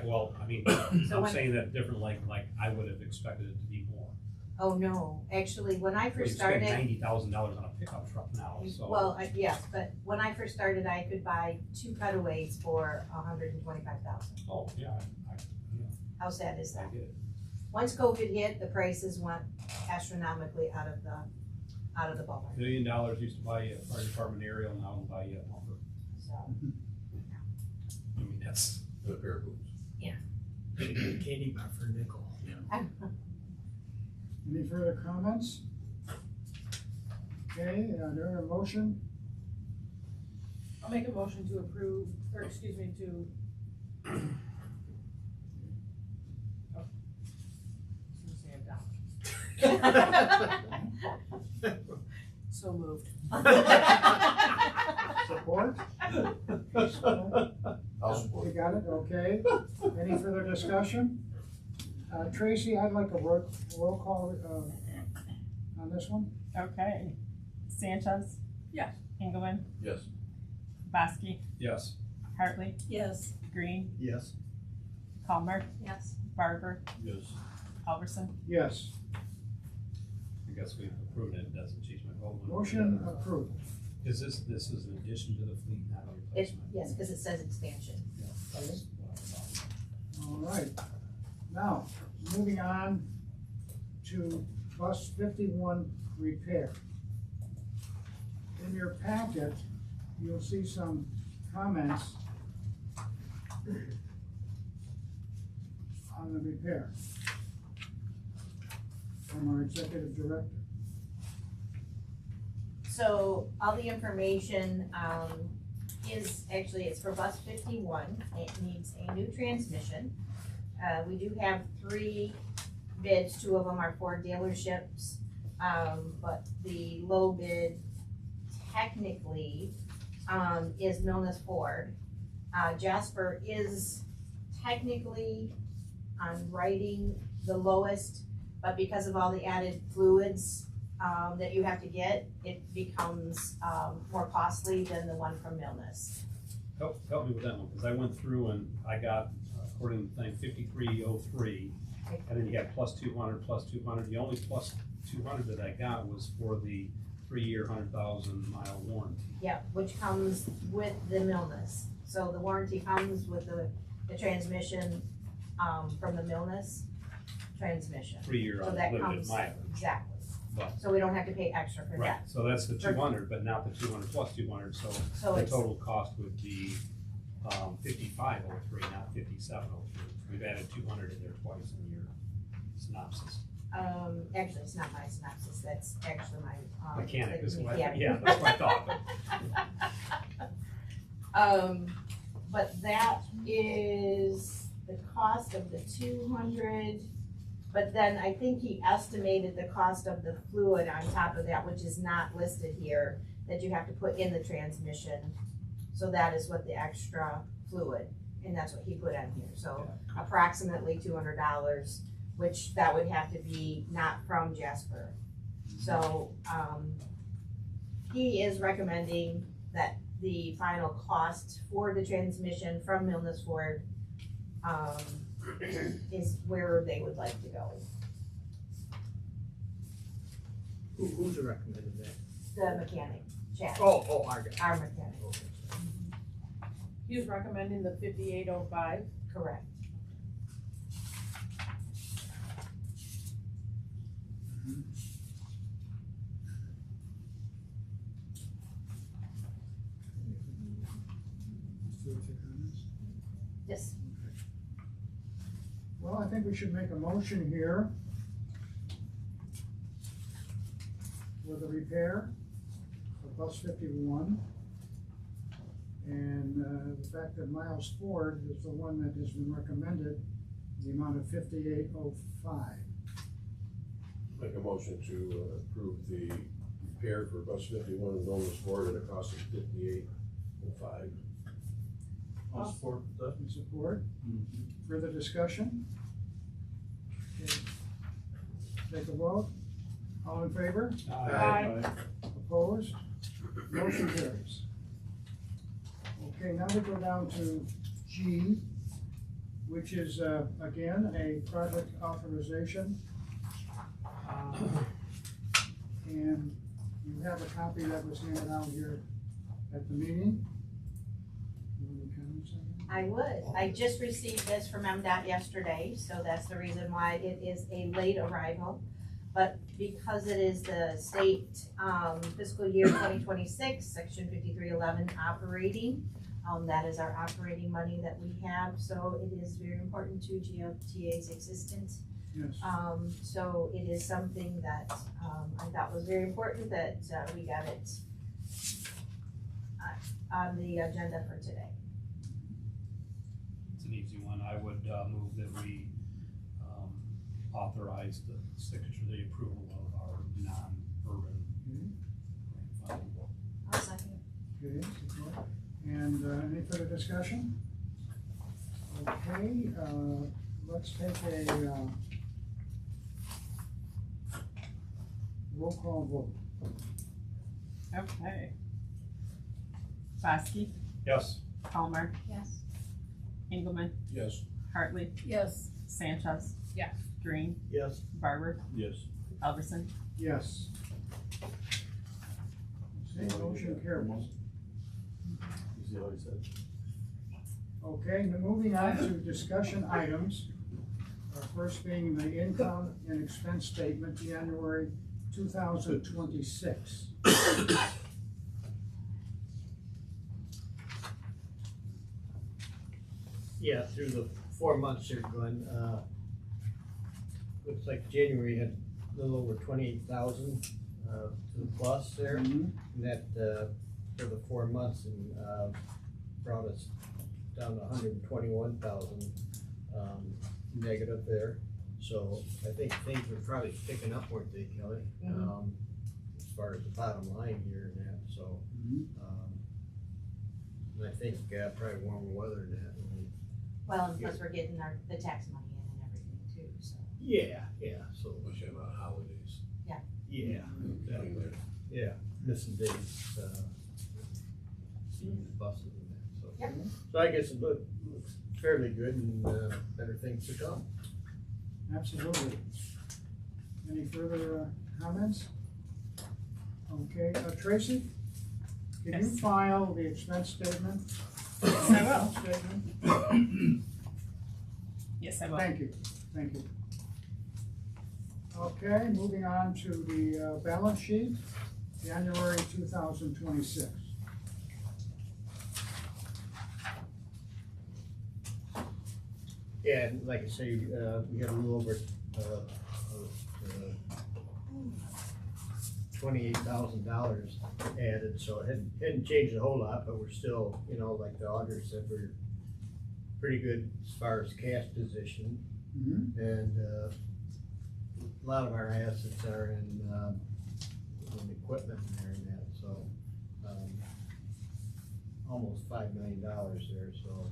Well, I mean, So I'm when- saying that different, like I would have expected it to be more. Oh, no, actually, when I We first spent started, $90,000 on a pickup truck now, so. well, yes, but when I first started, I could buy 2 cutaways for $125,000. Oh, yeah, How sad is I that? get it. Once COVID hit, the prices went astronomically out of the ballpark, $1 million used to buy you a fire department aerial, now it'll buy you a bumper. so. I mean, that's. And a pair of boots. Candy bar for a nickel. Any further comments? Okay, there a motion? I'll make a motion to approve, or excuse me, to. Oh. So moved. Support? I'll support. You got it, okay. Any further discussion? Tracy, I'd like a roll call on this one. Okay. Sanchez? Yes. Engelmann? Yes. Basky? Yes. Hartley? Yes. Green? Yes. Calmer? Yes. Barber? Yes. Alverson? Yes, I guess we've approved it, it doesn't change my vote. motion approved. Is this is an addition to the fleet, not a It's, replacement? yes, because it says expansion. Yeah, that's what I thought. All right. Now, moving on to bus 51 repair. In your packet, you'll see some comments on the repair from our executive director. So all the information, is actually, it's for bus 51. It needs a new transmission. We do have 3 bids, 2 of them are for dealerships. But the low bid technically, is Milnes Ford. Jasper is technically on writing the lowest, but because of all the added fluids, that you have to get, it becomes, more costly than the one from Milnes. Help me with that one, because I went through and I got, according to the thing, 5303, and then you got plus 200, plus 200. The only plus 200 that I got was for the 3-year, 100,000-mile warranty. Yeah, which comes with the Milnes. So the warranty comes with the transmission, from the Milnes transmission. 3-year So that unlimited comes, mileage. exactly. But, So we don't have to pay extra for right, that. so that's the 200, but not the 200 plus 200, so So the it's, total cost would be 5503, not 5703. We've added 200 in there twice in your synopsis. Actually, it's not my synopsis, that's actually my, Mechanic is what, mechanic. yeah, that's what I thought. But that is the cost of the 200, but then I think he estimated the cost of the fluid on top of that, which is not listed here, that you have to put in the transmission. So that is what the extra fluid, and that's what he put on here, so approximately $200, which that would have to be not from Jasper. So, he is recommending that the final cost for the transmission from Milnes Ford, is where they would like to go. Who's recommending that? The mechanic, Chad, Oh, our guy. our mechanic, He was recommending the 5805. correct. Yes, Well, I think we should make a motion here for the repair of bus 51. And the fact that Miles Ford is the one that has been recommended, the amount of 5805. Make a motion to approve the repair for bus 51 in Milnes Ford at a cost of $58,500. I'll support that. In support. Further discussion? Okay. Take a vote. All in favor? Aye. Opposed? Motion carries. Okay, now we go down to G, which is, again, a project authorization. And you have a copy that was handed out here at the meeting. You want to comment on that? I would. I just received this from MDOT yesterday, so that's the reason why it is a late arrival. But because it is the state fiscal year 2026, section 5311 operating, that is our operating money that we have, so it is very important to GLTA's existence. Yes. So it is something that I thought was very important that we got it on the agenda for today. It's an easy one. I would move that we authorize the signature, the approval of our non-urban grant funding. I'll second it. Okay, support. And any further discussion? Okay, let's take a roll call vote. Okay. Bosky, Yes. Palmer, Yes. Engelmann, Yes. Hartley, Yes. Sanchez. Yes. Green, Yes. Barber, Yes. Alverson. Yes. Okay, motion carries. You see how he said? Okay, now moving on to discussion items. Our first being the income and expense statement, January 2026. Yeah, through the 4 months here, Glenn, looks like January had a little over 28,000 to the plus there. Mhm. And that, for the 4 months, and brought us down to 121,000 negative there. So I think things are probably picking up, weren't they, Kelly? As far as the bottom line here and that, so. Mhm. And I think probably warmer weather than that. Well, and plus we're getting the tax money in and everything too, so. Yeah, so, Wish I had about holidays. yeah, Between there. yeah, missing days, seeing the buses and that, so. Yep. So I guess it looks fairly good and, better things to come. Absolutely. Any further comments? Okay, Tracy? Can you Yes. file the expense statement? I will. Statement? Yes, I will. Thank you, thank you. Okay, moving on to the balance sheet, January 2026. Yeah, and like I say, we had a little over, $28,000 added, so it hadn't changed a whole lot, but we're still, you know, like the auditor said, we're pretty good as far as cash position. Mhm. And a lot of our assets are in equipment and that, so almost $5 million there, so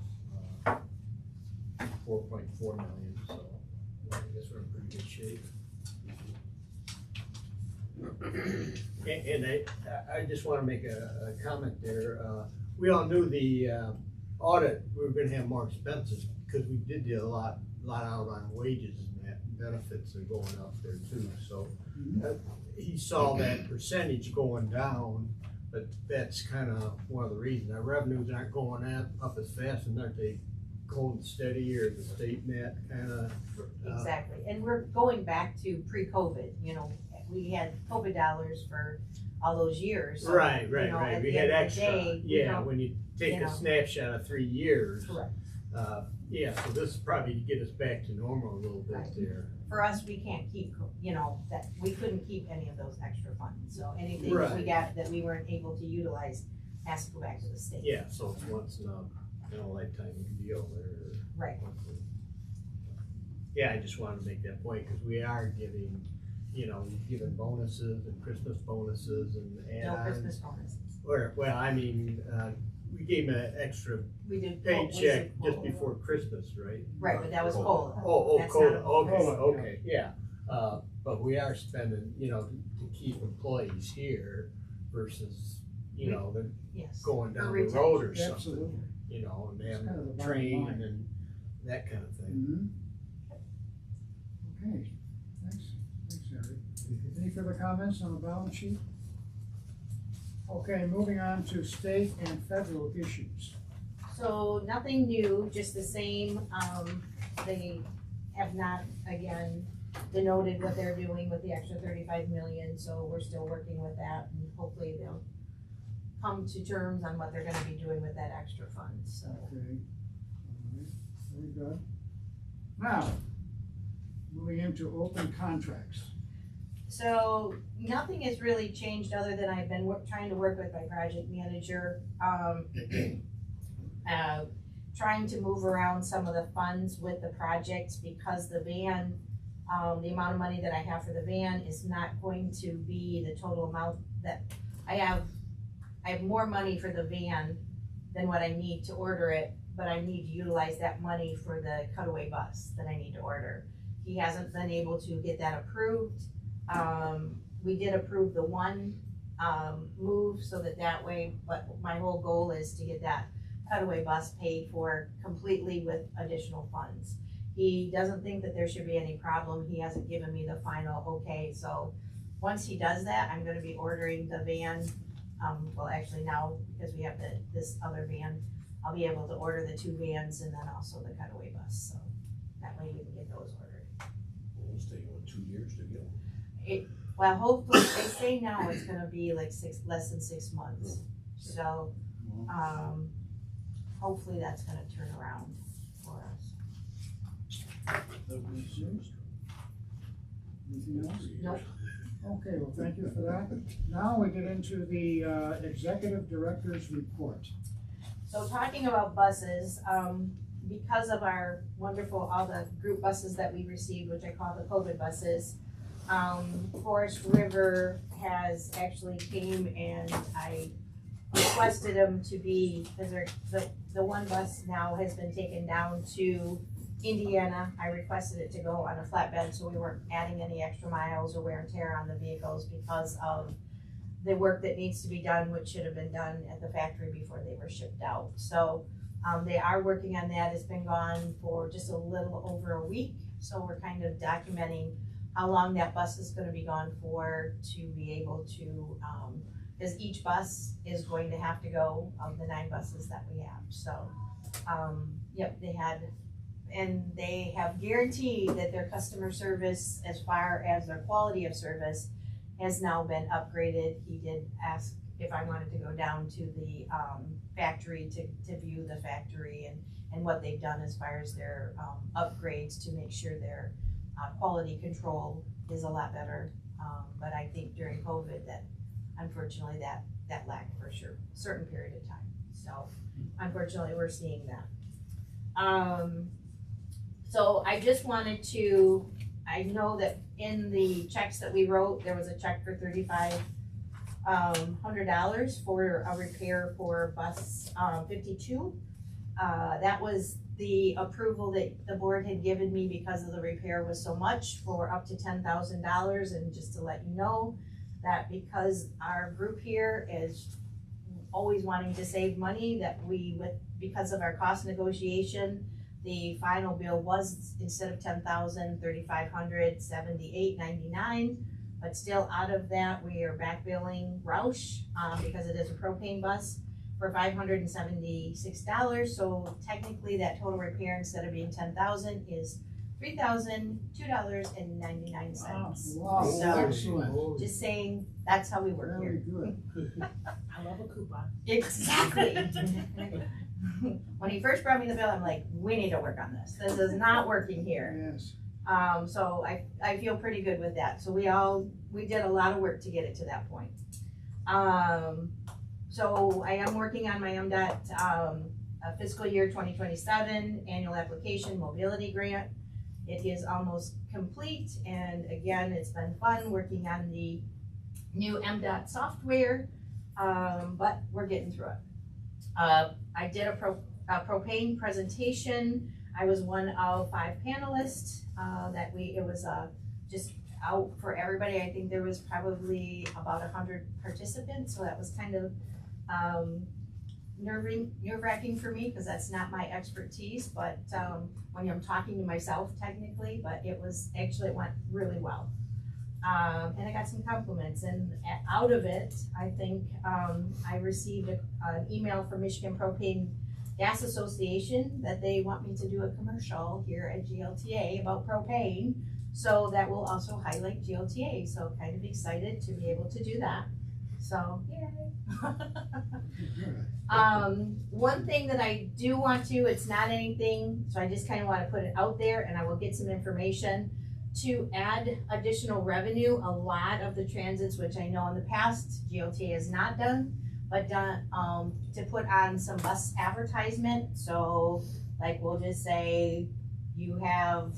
4.4 million, so I guess we're in pretty good shape. And I just want to make a comment there. We all knew the audit, we were going to have more expenses because we did a lot out on wages and that, benefits are going up there too. So he saw that percentage going down, but that's kind of one of the reasons. Our revenues aren't going up as fast, and aren't they going steady, or the state net kind of? Exactly, and we're going back to pre-COVID, you know, we had COVID dollars for all those years. So, Right. you know, at We the had end of the extra. day, we Yeah, don't- when you take you a know. snapshot of 3 years. Correct. Yeah, so this is probably to get us back to normal a little bit Right. there. For us, we can't keep, you know, that, we couldn't keep any of those extra funds, so anything that we Right. got that we weren't able to utilize has to go back to the state. Yeah, so it's once in a lifetime deal there. Right. Yeah, I just wanted to make that point, because we are giving, you know, giving bonuses and Christmas bonuses and No add-ons. Christmas bonuses. Or, well, I mean, we gave them an extra We did. paycheck just before Christmas, right? Right, but that was COLA. Oh, That's COLA, not a okay, bonus. okay, yeah. But we are spending, you know, to keep employees here versus, you know, them Yes. going down For the road or retention. something. Absolutely. You know, and It's kind of the having bottom train line. and that kind of thing. Okay, thanks, Harry. Any further comments on the balance sheet? Okay, moving on to state and federal issues. So nothing new, just the same, they have not, again, denoted what they're doing with the extra 35 million, so we're still working with that, and hopefully they'll come to terms on what they're gonna be doing with that extra fund, so. Okay, all right, very good. Now, moving into open contracts. So nothing has really changed other than I've been trying to work with my project manager, trying to move around some of the funds with the projects because the van, the amount of money that I have for the van is not going to be the total amount that I have more money for the van than what I need to order it, but I need to utilize that money for the cutaway bus that I need to order. He hasn't been able to get that approved. We did approve the one, move so that way, but my whole goal is to get that cutaway bus paid for completely with additional funds. He doesn't think that there should be any problem. He hasn't given me the final okay, so once he does that, I'm gonna be ordering the van. Well, actually now, because we have this other van, I'll be able to order the 2 vans and then also the cutaway bus, so that way we can get those ordered. It's taking 2 years to get. Well, hopefully, they say now it's gonna be like less than 6 months, so, hopefully that's gonna turn around for us. Anything else? Nope. Okay, well, thank you for that. Now we get into the executive director's report. So talking about buses, because of our wonderful, all the group buses that we received, which I call the COVID buses, Forest River has actually came and I requested them to be, because the one bus now has been taken down to Indiana. I requested it to go on a flatbed, so we weren't adding any extra miles or wear and tear on the vehicles because of the work that needs to be done, which should have been done at the factory before they were shipped out. So they are working on that. It's been gone for just a little over a week, so we're kind of documenting how long that bus is gonna be gone for to be able to, because each bus is going to have to go of the 9 buses that we have. So, yep, they have guaranteed that their customer service, as far as their quality of service, has now been upgraded. He did ask if I wanted to go down to the factory to view the factory and what they've done as far as their upgrades to make sure their quality control is a lot better. But I think during COVID that, unfortunately, that lacked for sure, certain period of time. So unfortunately, we're seeing that. So I just wanted to, I know that in the checks that we wrote, there was a check for $3,500 for a repair for bus 52. That was the approval that the board had given me because of the repair was so much for up to $10,000. And just to let you know that because our group here is always wanting to save money, that because of our cost negotiation, the final bill was, instead of $10,000, $3,500, $78.99. But still, out of that, we are back billing Roush because it is a propane bus for $576. So technically, that total repair, instead of being $10,000, is $3,002.99. Wow, So, excellent. just saying, that's how we work Very here. good. I love a coupon. Exactly. When he first brought me the bill, I'm like, we need to work on this. This is not working here. Yes. So I feel pretty good with that. So we did a lot of work to get it to that point. So I am working on my MDOT fiscal year 2027 annual application mobility grant. It is almost complete, and again, it's been fun working on the new MDOT software, but we're getting through it. I did a propane presentation. I was one of 5 panelists it was just out for everybody. I think there was probably about 100 participants, so that was kind of nerve-wracking for me because that's not my expertise, but when I'm talking to myself technically, but it went really well. And I got some compliments, and out of it, I think I received an email from Michigan Propane Gas Association that they want me to do a commercial here at GLTA about propane. So that will also highlight GLTA. So kind of excited to be able to do that. So yay. One thing that I do want to, it's not anything, so I just kind of want to put it out there, and I will get some information to add additional revenue. A lot of the transits, which I know in the past GLTA has not done, but done to put on some bus advertisement. So like we'll just say you have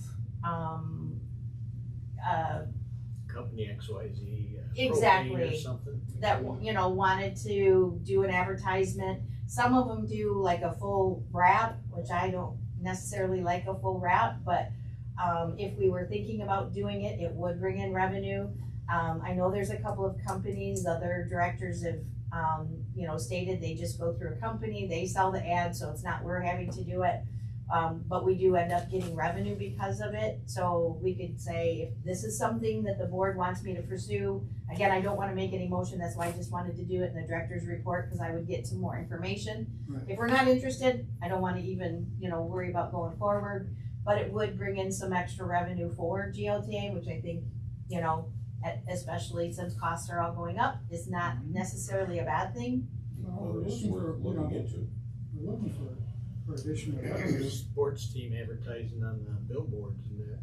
Company XYZ. Exactly. Propane or something. That wanted to do an advertisement. Some of them do like a full wrap, which I don't necessarily like a full wrap, but if we were thinking about doing it, it would bring in revenue. I know there's a couple of companies, other directors have stated they just go through a company, they sell the ad, so it's not we're having to do it. But we do end up getting revenue because of it. So we could say, if this is something that the board wants me to pursue, again, I don't want to make any motion, that's why I just wanted to do it in the director's report, because I would get some more information. Right. If we're not interested, I don't want to even, worry about going forward, but it would bring in some extra revenue for GLTA, which I think, especially since costs are all going up, is not necessarily a bad thing. Well, Well, it's worth looking into. we're looking for additional There's a revenue. sports team advertising on the billboards and that.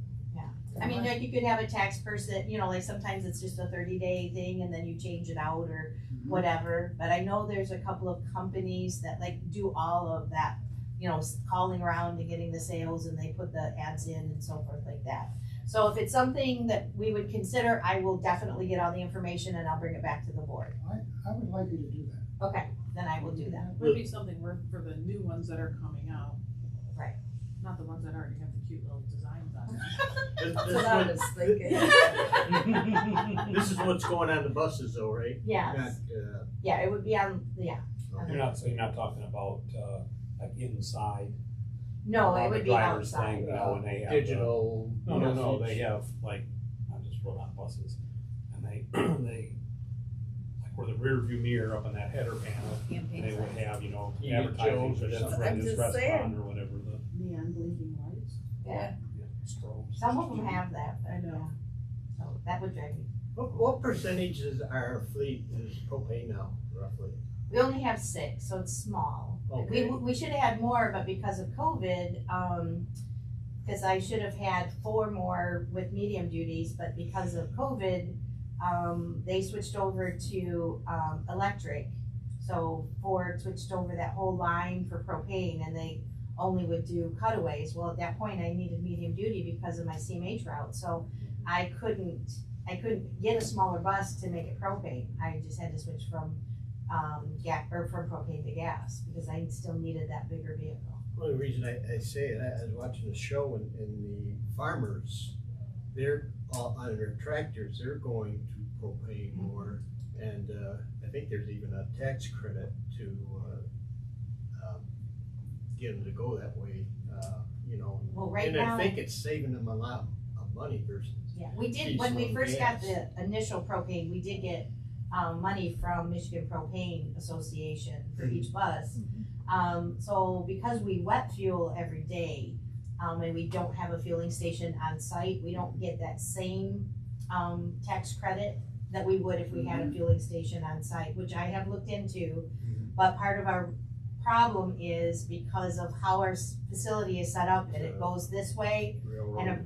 I mean, like you could have a tax person, like sometimes it's just a 30-day thing and then you change it out or whatever. But I know there's a couple of companies that do all of that, calling around and getting the sales, and they put the ads in and so forth like that. So if it's something that we would consider, I will definitely get all the information and I'll bring it back to the board. I would like you to do that. Okay, then I will do that. Would be something for the new ones that are coming out. Right. Not the ones that already have the cute little designs on them. That's what I was thinking. This is what's going on the buses though, right? Yes. Not, Yeah, it would be on, yeah. You're not talking about, like inside. No, it on the would be driver's outside. thing, when they have digital. No, they have I just rode on buses, and they like where the rear view mirror up on that header panel, Campaign they would signs. have, Eat advertising Joe's for or this, something. for I'm this just restaurant saying. or whatever, the Neon blinking lights. Yeah, strobes. some of them have that, but I know. so that would drive me. What percentage is our fleet is propane now, roughly? We only have 6, so it's small. Okay. We should have had more, but because of COVID, because I should have had 4 more with medium duties, but because of COVID, they switched over to, electric. So Ford switched over that whole line for propane, and they only would do cutaways. Well, at that point, I needed medium duty because of my CMH route, so I couldn't get a smaller bus to make it propane. I just had to switch from, from propane to gas, because I still needed that bigger vehicle. Well, the reason I say it, I was watching the show and the farmers, they're all on their tractors, they're going to propane more. And I think there's even a tax credit to get them to go that way, you know. Well, right and now, I think it's saving them a lot of money versus. yeah, we did, when we first got the initial propane, we did get, money from Michigan Propane Association for each bus. So because we wet fuel every day, and we don't have a fueling station on site, we don't get that same, tax credit that we would if we had a fueling station on site, which I have looked into. But part of our problem is because of how our facility is set up, and it goes this way. Railroad. And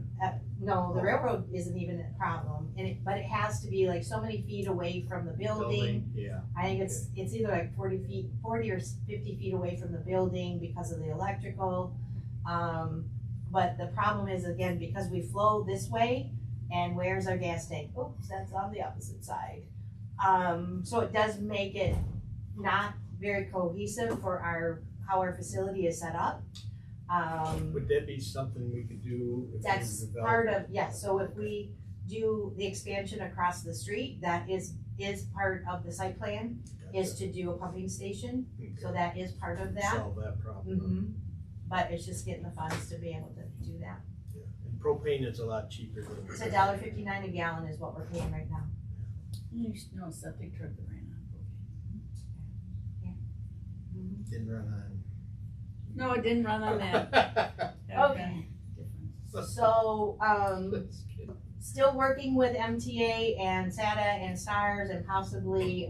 no, the railroad isn't even a problem, but it has to be like so many feet away from the building. Yeah. I think it's either like 40 or 50 feet away from the building because of the electrical. But the problem is, again, because we flow this way, and where's our gas tank? Oops, that's on the opposite side. So it does make it not very cohesive for how our facility is set up. Would that be something we could do? If That's we develop- part of, yes, so if we do the expansion across the street, that is part of the site plan, is to do a pumping station, so that is part of that. Solve that problem. But it's just getting the funds to be able to do that. Yeah. And propane is a lot cheaper than. It's $1.59 a gallon is what we're paying right now. You should know a septic truck that ran on Didn't run on. propane. No, it didn't run on that. Okay. So, still working with MTA and SATA and STARS and possibly,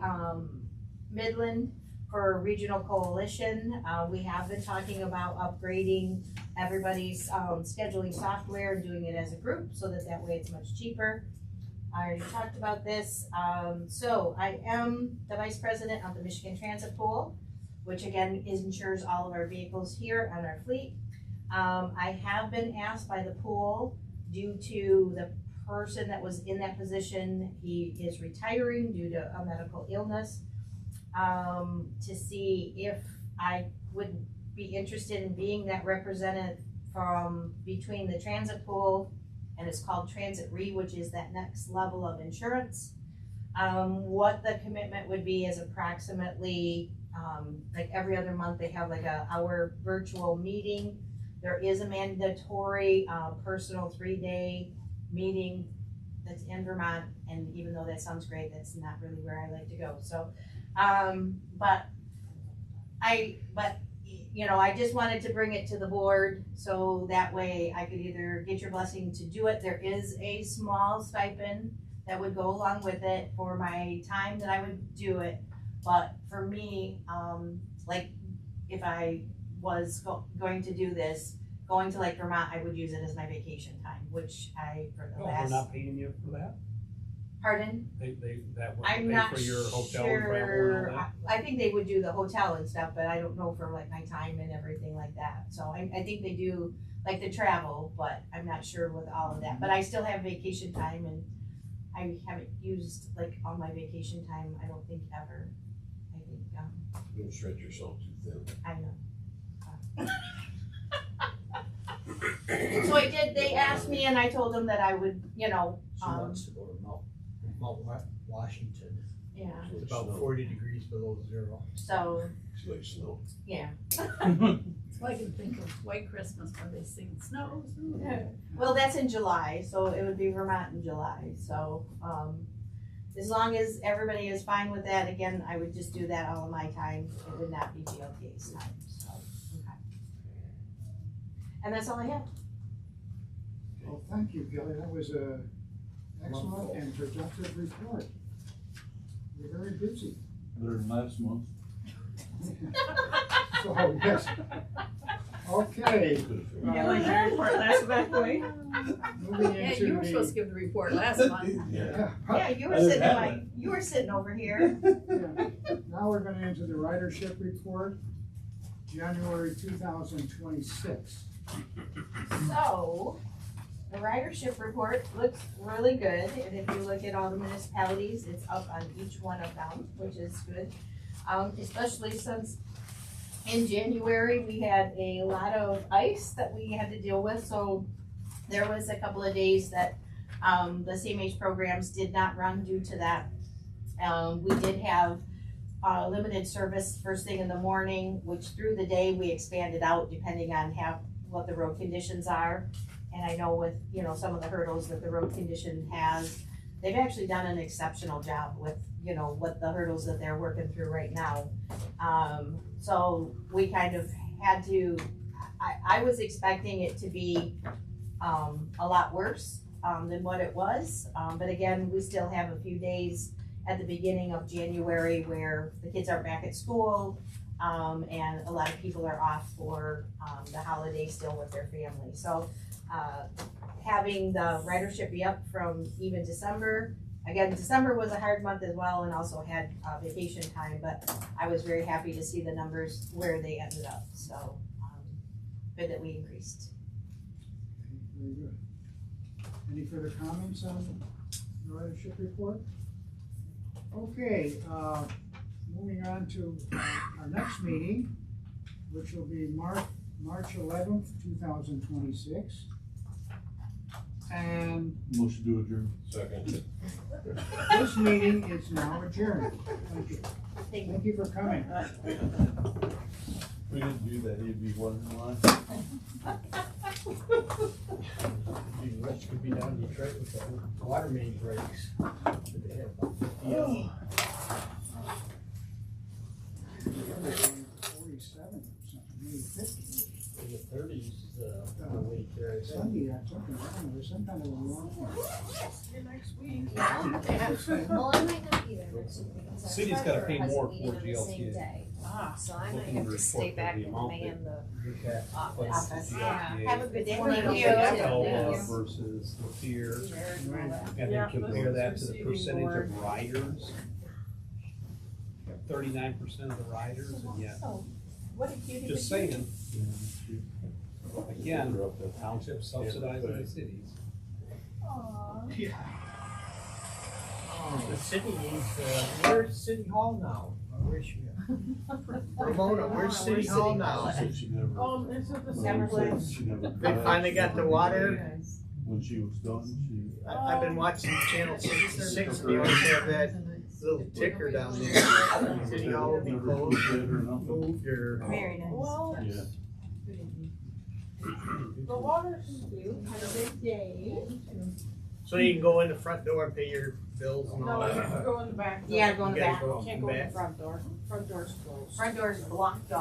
Midland for regional coalition. We have been talking about upgrading everybody's, scheduling software and doing it as a group so that way it's much cheaper. I already talked about this. So I am the vice president of the Michigan Transit Pool, which again insures all of our vehicles here on our fleet. I have been asked by the pool, due to the person that was in that position, he is retiring due to a medical illness, to see if I would be interested in being that representative from between the transit pool, and it's called Transit Re, which is that next level of insurance. What the commitment would be is approximately, like every other month, they have like our virtual meeting. There is a mandatory, personal 3-day meeting that's in Vermont, and even though that sounds great, that's not really where I like to go, so, but you know, I just wanted to bring it to the board, so that way I could either get your blessing to do it. There is a small stipend that would go along with it for my time that I would do it, but for me, like, if I was going to do this, going to like Vermont, I would use it as my vacation time, which for the last. They're not paying you for that? Pardon? That would I'm pay not for your hotel and travel sure. and all that? I think they would do the hotel and stuff, but I don't know for like my time and everything like that. So I think they do like the travel, but I'm not sure with all of that. But I still have vacation time, and I haven't used like all my vacation time, I don't think ever. I think, Don't stretch yourself too thin. I know. So I did, they asked me and I told them that I would, you know, She wants to go to Mount Washington. yeah, It's about 40 degrees below zero. so, She likes snow. yeah. So I can think of White Christmas when they sing snow. Well, that's in July, so it would be Vermont in July, so, as long as everybody is fine with that, again, I would just do that all of my time, it would not be GLTA's time, so, okay. And that's all I have. Well, thank you, Kelly, that was a excellent and productive report. You're very busy. Better than last month. So, yes, Okay. Yeah, like your report last back way. Moving Yeah, into you were supposed to give the report last month. Yeah. Yeah, you were I didn't sitting have like, it. you were sitting over here. Now we're going into the ridership report, January 2026. So, the ridership report looks really good, and if you look at all the municipalities, it's up on each one of them, which is good. Especially since in January, we had a lot of ice that we had to deal with, so there was a couple of days that, the CMH programs did not run due to that. We did have, limited service first thing in the morning, which through the day, we expanded out depending on what the road conditions are. And I know with, some of the hurdles that the road condition has, they've actually done an exceptional job with, what the hurdles that they're working through right now. So we kind of had to, I was expecting it to be, a lot worse, than what it was. But again, we still have a few days at the beginning of January where the kids are back at school, and a lot of people are off for, the holiday still with their family. So, having the ridership be up from even December, again, December was a hard month as well and also had, vacation time, but I was very happy to see the numbers where they ended up, so, good that we increased. Very good. Any further comments on the ridership report? Okay, moving on to our next meeting, which will be March 11th, 2026. And Motion to adjourn. Second. this meeting is now adjourned. Thank you. Thank you for coming. We didn't do that, he'd be wondering why. Rich could be down in Detroit with the water main breaks. They have about 50 of them. 47 or something, maybe 50. In the 30s, the week there. Sunday, I took it around, there was some kind of a long one. Next week. Well, I might not be there next week because our City's gotta pay treasurer has a more meeting for on the same GLTA. day. Ah. So I might Looking have to to stay report back the and amount man the Okay. office. Office. GLTA Have a good day. Thank Thank you. Alva versus Lapeer, and Yeah, then compare that to the receiving percentage more. of riders. 39% of the riders, and yet, What did you do? just saying. Again, the township subsidizing the cities. The city needs, where's City Hall now? Where's she at? Ramona, where's City Hall now? Said she never. Is it the Never same was. She never. They finally got the water. When she was done, I've been watching Channel 66, and they always have that little ticker down there. City Hall will be never closed, did or nothing. moved, or. Very nice. Well, Yeah. the water had a big day. So you can go in the front door and pay your bills and all No, that? go in the back. You gotta go in the You gotta back. go Can't go in back. the front door. Front door's closed. Front door's blocked off.